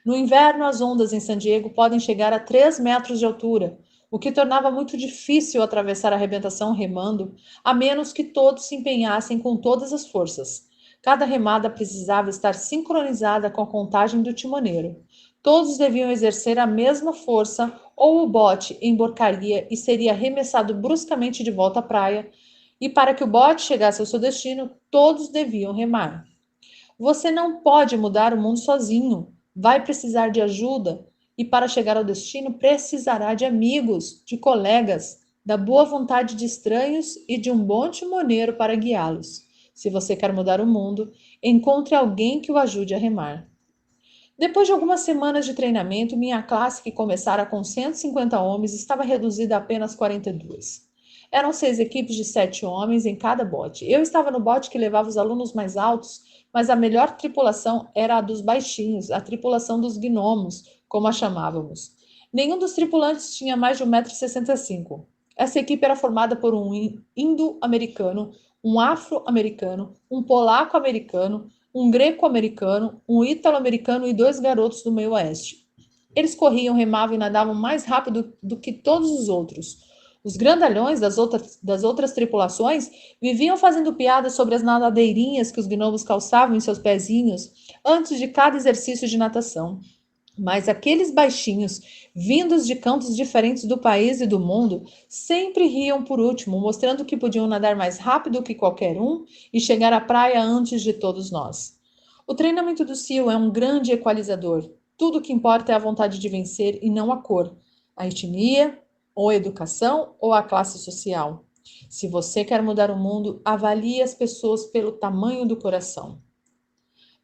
No inverno, as ondas em San Diego podem chegar a 3 metros de altura, o que tornava muito difícil atravessar a arrebentação remando, a menos que todos se empenhassem com todas as forças. Cada remada precisava estar sincronizada com a contagem do timoneiro. Todos deviam exercer a mesma força ou o bote emborcaria e seria arremessado bruscamente de volta à praia. E para que o bote chegasse ao seu destino, todos deviam remar. Você não pode mudar o mundo sozinho. Vai precisar de ajuda e para chegar ao destino precisará de amigos, de colegas, da boa vontade de estranhos e de um bom timoneiro para guiá-los. Se você quer mudar o mundo, encontre alguém que o ajude a remar. Depois de algumas semanas de treinamento, minha classe, que começara com 150 homens, estava reduzida a apenas 42. Eram 6 equipes de 7 homens em cada bote. Eu estava no bote que levava os alunos mais altos, mas a melhor tripulação era a dos baixinhos, a tripulação dos gnomos, como a chamávamos. Nenhum dos tripulantes tinha mais de 1,65 m. Essa equipe era formada por um indo-americano, um afro-americano, um polaco-americano, um greco-americano, um ítalo-americano e 2 garotos do meio oeste. Eles corriam, remavam e nadavam mais rápido do que todos os outros. Os grandalhões das outras tripulações viviam fazendo piadas sobre as nadadeirinhas que os gnomos calçavam em seus pezinhos antes de cada exercício de natação. Mas aqueles baixinhos, vindos de cantos diferentes do país e do mundo, sempre riam por último, mostrando que podiam nadar mais rápido que qualquer um e chegar à praia antes de todos nós. O treinamento do SEAL é um grande equalizador. Tudo o que importa é a vontade de vencer e não a cor, a etnia, ou a educação, ou a classe social. Se você quer mudar o mundo, avalie as pessoas pelo tamanho do coração.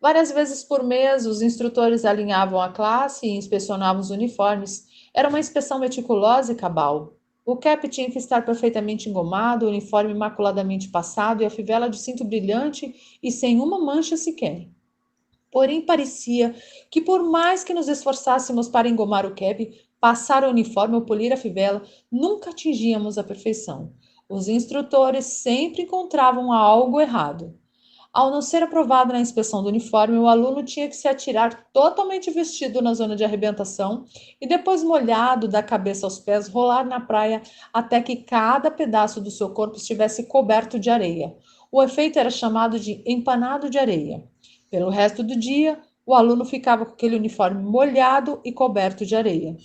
Várias vezes por mês, os instrutores alinhavam a classe e inspecionavam os uniformes. Era uma inspeção meticulosa e cabal. O cap tinha que estar perfeitamente engomado, o uniforme imaculadamente passado e a fivela de cinto brilhante e sem uma mancha sequer. Porém, parecia que por mais que nos esforçássemos para engomar o cap, passar o uniforme ou polir a fivela, nunca atingíamos a perfeição. Os instrutores sempre encontravam algo errado. Ao não ser aprovado na inspeção do uniforme, o aluno tinha que se atirar totalmente vestido na zona de arrebentação e depois molhado da cabeça aos pés, rolar na praia até que cada pedaço do seu corpo estivesse coberto de areia. O efeito era chamado de empanado de areia. Pelo resto do dia, o aluno ficava com aquele uniforme molhado e coberto de areia.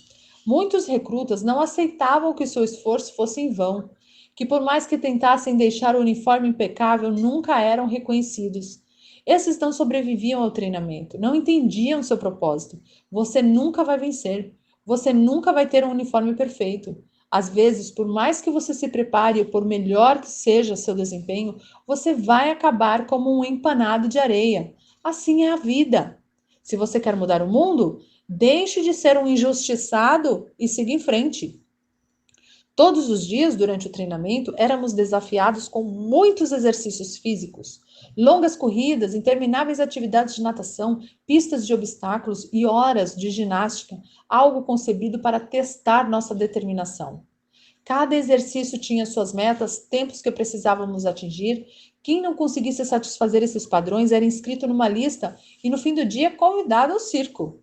Muitos recrutas não aceitavam que seu esforço fosse em vão, que por mais que tentassem deixar o uniforme impecável, nunca eram reconhecidos. Esses não sobreviviam ao treinamento, não entendiam seu propósito. Você nunca vai vencer. Você nunca vai ter um uniforme perfeito. Às vezes, por mais que você se prepare, ou por melhor que seja seu desempenho, você vai acabar como um empanado de areia. Assim é a vida. Se você quer mudar o mundo, deixe de ser um injustiçado e siga em frente. Todos os dias, durante o treinamento, éramos desafiados com muitos exercícios físicos, longas corridas, intermináveis atividades de natação, pistas de obstáculos e horas de ginástica, algo concebido para testar nossa determinação. Cada exercício tinha suas metas, tempos que precisávamos atingir. Quem não conseguisse satisfazer esses padrões era inscrito numa lista e, no fim do dia, convidado ao circo.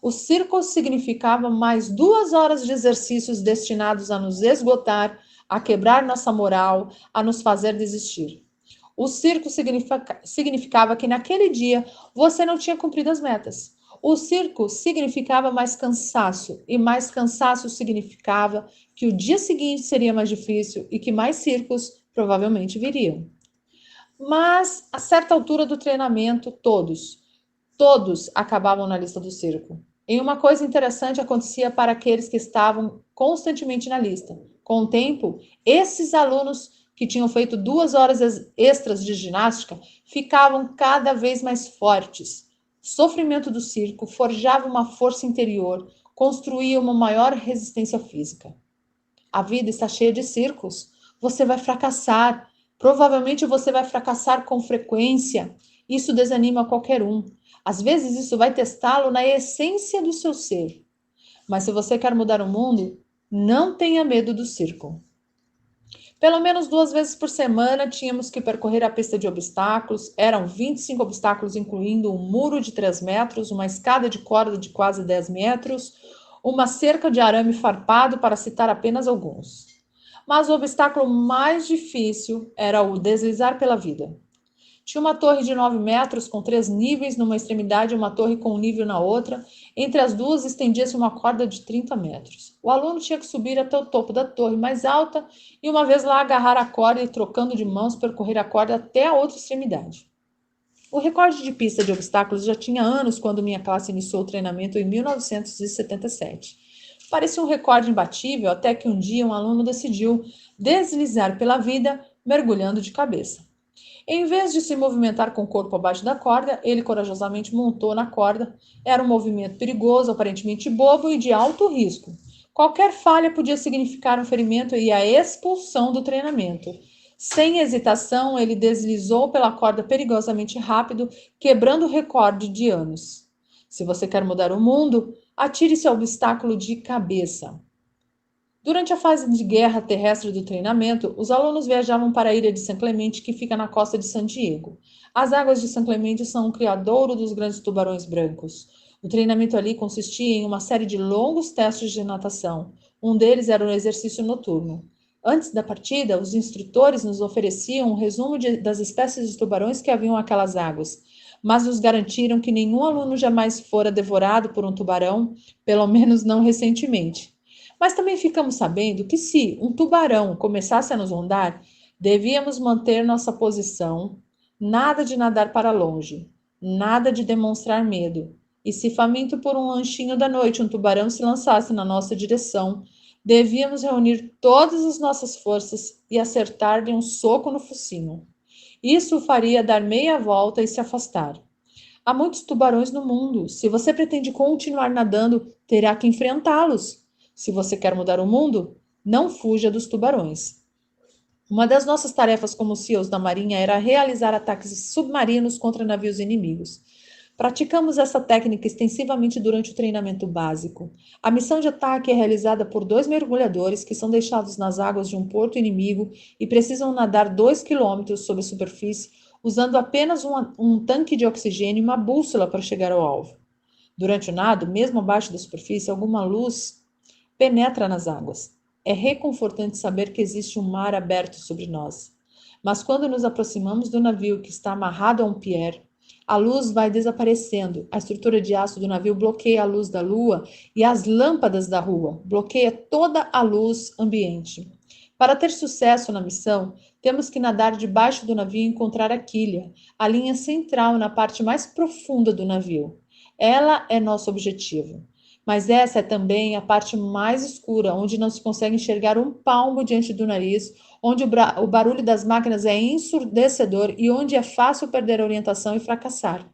O circo significava mais 2 horas de exercícios destinados a nos esgotar, a quebrar nossa moral, a nos fazer desistir. O circo significava que naquele dia você não tinha cumprido as metas. O circo significava mais cansaço, e mais cansaço significava que o dia seguinte seria mais difícil e que mais circos provavelmente viriam. Mas, a certa altura do treinamento, todos acabavam na lista do circo. E uma coisa interessante acontecia para aqueles que estavam constantemente na lista. Com o tempo, esses alunos que tinham feito 2 horas extras de ginástica ficavam cada vez mais fortes. O sofrimento do circo forjava uma força interior, construía uma maior resistência física. A vida está cheia de circos. Você vai fracassar. Provavelmente você vai fracassar com frequência. Isso desanima qualquer um. Às vezes isso vai testá-lo na essência do seu ser. Mas se você quer mudar o mundo, não tenha medo do circo. Pelo menos 2 vezes por semana tínhamos que percorrer a pista de obstáculos. Eram 25 obstáculos, incluindo um muro de 3 metros, uma escada de corda de quase 10 metros, uma cerca de arame farpado, para citar apenas alguns. Mas o obstáculo mais difícil era o deslizar pela vida. Tinha uma torre de 9 metros com 3 níveis numa extremidade e uma torre com um nível na outra. Entre as duas estendia-se uma corda de 30 metros. O aluno tinha que subir até o topo da torre mais alta e, uma vez lá, agarrar a corda e, trocando de mãos, percorrer a corda até a outra extremidade. O recorde de pista de obstáculos já tinha anos quando minha classe iniciou o treinamento em 1977. Parecia um recorde imbatível até que um dia um aluno decidiu deslizar pela vida mergulhando de cabeça. Em vez de se movimentar com o corpo abaixo da corda, ele corajosamente montou na corda. Era um movimento perigoso, aparentemente bobo e de alto risco. Qualquer falha podia significar um ferimento e a expulsão do treinamento. Sem hesitação, ele deslizou pela corda perigosamente rápido, quebrando o recorde de anos. Se você quer mudar o mundo, atire-se ao obstáculo de cabeça. Durante a fase de guerra terrestre do treinamento, os alunos viajavam para a ilha de San Clemente, que fica na costa de San Diego. As águas de San Clemente são um criadouro dos grandes tubarões brancos. O treinamento ali consistia em uma série de longos testes de natação. Um deles era um exercício noturno. Antes da partida, os instrutores nos ofereciam um resumo das espécies de tubarões que haviam aquelas águas, mas nos garantiram que nenhum aluno jamais fora devorado por um tubarão, pelo menos não recentemente. Mas também ficamos sabendo que, se um tubarão começasse a nos rondar, devíamos manter nossa posição, nada de nadar para longe, nada de demonstrar medo. E se, faminto por um lanchinho da noite, um tubarão se lançasse na nossa direção, devíamos reunir todas as nossas forças e acertar-lhe um soco no focinho. Isso o faria dar meia volta e se afastar. Há muitos tubarões no mundo. Se você pretende continuar nadando, terá que enfrentá-los. Se você quer mudar o mundo, não fuja dos tubarões. Uma das nossas tarefas como SEALs da Marinha era realizar ataques submarinos contra navios inimigos. Praticamos essa técnica extensivamente durante o treinamento básico. A missão de ataque é realizada por 2 mergulhadores que são deixados nas águas de um porto inimigo e precisam nadar 2 quilômetros sob a superfície, usando apenas um tanque de oxigênio e uma bússola para chegar ao alvo. Durante o nado, mesmo abaixo da superfície, alguma luz penetra nas águas. É reconfortante saber que existe um mar aberto sobre nós. Mas quando nos aproximamos do navio que está amarrado a um pier, a luz vai desaparecendo. A estrutura de aço do navio bloqueia a luz da lua e as lâmpadas da rua, bloqueia toda a luz ambiente. Para ter sucesso na missão, temos que nadar debaixo do navio e encontrar a quilha, a linha central na parte mais profunda do navio. Ela é nosso objetivo. Mas essa é também a parte mais escura, onde não se consegue enxergar um palmo diante do nariz, onde o barulho das máquinas é ensurdecedor e onde é fácil perder a orientação e fracassar.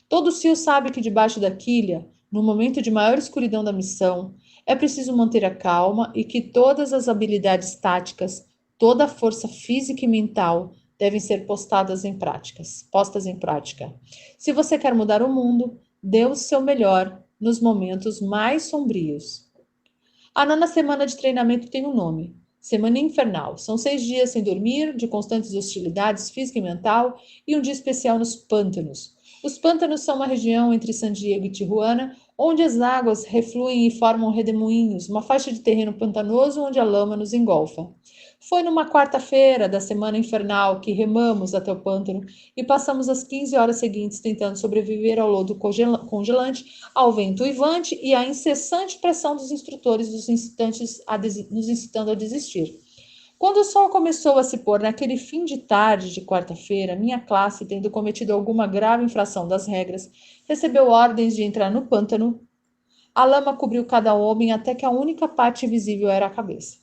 Todo SEAL sabe que debaixo da quilha, no momento de maior escuridão da missão, É preciso manter a calma e que todas as habilidades táticas, toda a força física e mental devem ser postas em prática. Se você quer mudar o mundo, dê o seu melhor nos momentos mais sombrios. A nona semana de treinamento tem um nome: Semana Infernal. São 6 dias sem dormir, de constantes hostilidades física e mental, e um dia especial nos pântanos. Os pântanos são uma região entre San Diego e Tijuana, onde as águas refluem e formam redemoinhos, uma faixa de terreno pantanoso onde a lama nos engolfa. Foi numa quarta-feira da Semana Infernal que remamos até o pântano e passamos as 15 horas seguintes tentando sobreviver ao lodo congelante, ao vento uivante e à incessante pressão dos instrutores nos incitando a desistir. Quando o sol começou a se pôr naquele fim de tarde de quarta-feira, minha classe, tendo cometido alguma grave infração das regras, recebeu ordens de entrar no pântano. A lama cobriu cada homem até que a única parte visível era a cabeça.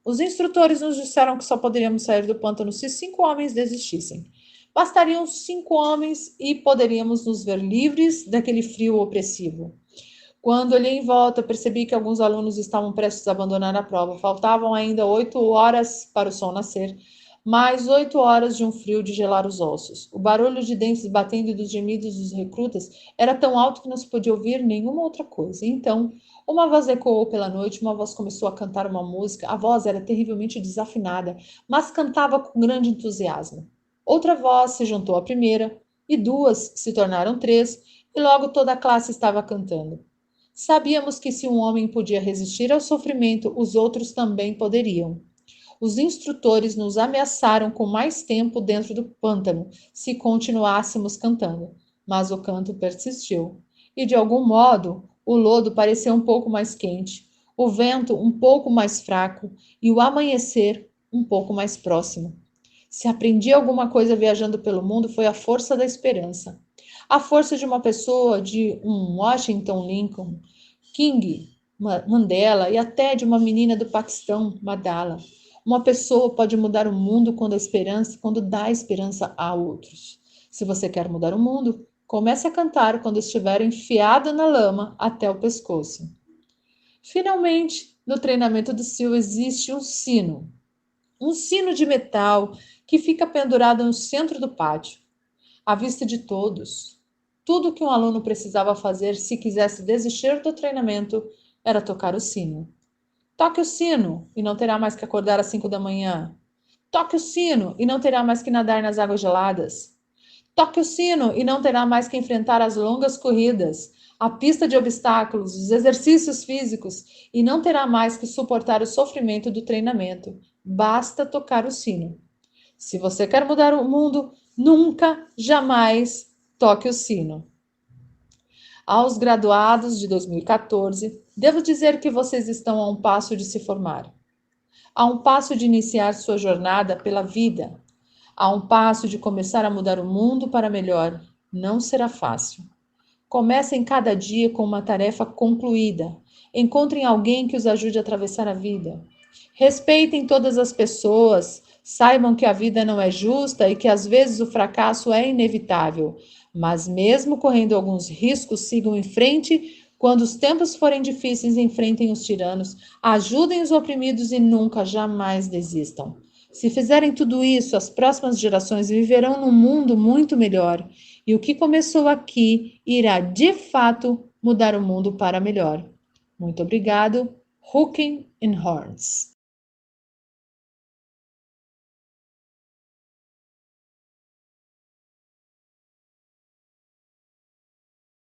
Os instrutores nos disseram que só poderíamos sair do pântano se 5 homens desistissem. Bastariam 5 homens e poderíamos nos ver livres daquele frio opressivo. Quando olhei em volta, percebi que alguns alunos estavam prestes a abandonar a prova. Faltavam ainda 8 horas para o sol nascer, mais 8 horas de um frio de gelar os ossos. O barulho de dentes batendo e dos gemidos dos recrutas era tão alto que não se podia ouvir nenhuma outra coisa. Então, uma voz ecoou pela noite, uma voz começou a cantar uma música. A voz era terrivelmente desafinada, mas cantava com grande entusiasmo. Outra voz se juntou à primeira, e 2 se tornaram 3, e logo toda a classe estava cantando. Sabíamos que se um homem podia resistir ao sofrimento, os outros também poderiam. Os instrutores nos ameaçaram com mais tempo dentro do pântano se continuássemos cantando, mas o canto persistiu. E de algum modo, o lodo parecia um pouco mais quente, o vento um pouco mais fraco e o amanhecer um pouco mais próximo. Se aprendi alguma coisa viajando pelo mundo foi a força da esperança. A força de uma pessoa, de um Washington Lincoln, King, Mandela e até de uma menina do Paquistão, Madala. Uma pessoa pode mudar o mundo quando dá esperança a outros. Se você quer mudar o mundo, comece a cantar quando estiver enfiado na lama até o pescoço. Finalmente, no treinamento do SEAL existe um sino de metal que fica pendurado no centro do pátio, à vista de todos. Tudo o que um aluno precisava fazer se quisesse desistir do treinamento era tocar o sino. Toque o sino e não terá mais que acordar às 5 da manhã. Toque o sino e não terá mais que nadar nas águas geladas. Toque o sino e não terá mais que enfrentar as longas corridas, a pista de obstáculos, os exercícios físicos e não terá mais que suportar o sofrimento do treinamento. Basta tocar o sino. Se você quer mudar o mundo, nunca, jamais toque o sino. Aos graduados de 2014, devo dizer que vocês estão a um passo de se formar. A um passo de iniciar sua jornada pela vida. A um passo de começar a mudar o mundo para melhor. Não será fácil. Comecem cada dia com uma tarefa concluída. Encontrem alguém que os ajude a atravessar a vida. Respeitem todas as pessoas. Saibam que a vida não é justa e que às vezes o fracasso é inevitável. Mas mesmo correndo alguns riscos, sigam em frente. Quando os tempos forem difíceis, enfrentem os tiranos, ajudem os oprimidos e nunca, jamais desistam. Se fizerem tudo isso, as próximas gerações viverão num mundo muito melhor. E o que começou aqui irá, de fato, mudar o mundo para melhor. Muito obrigado. Hooking and Horns.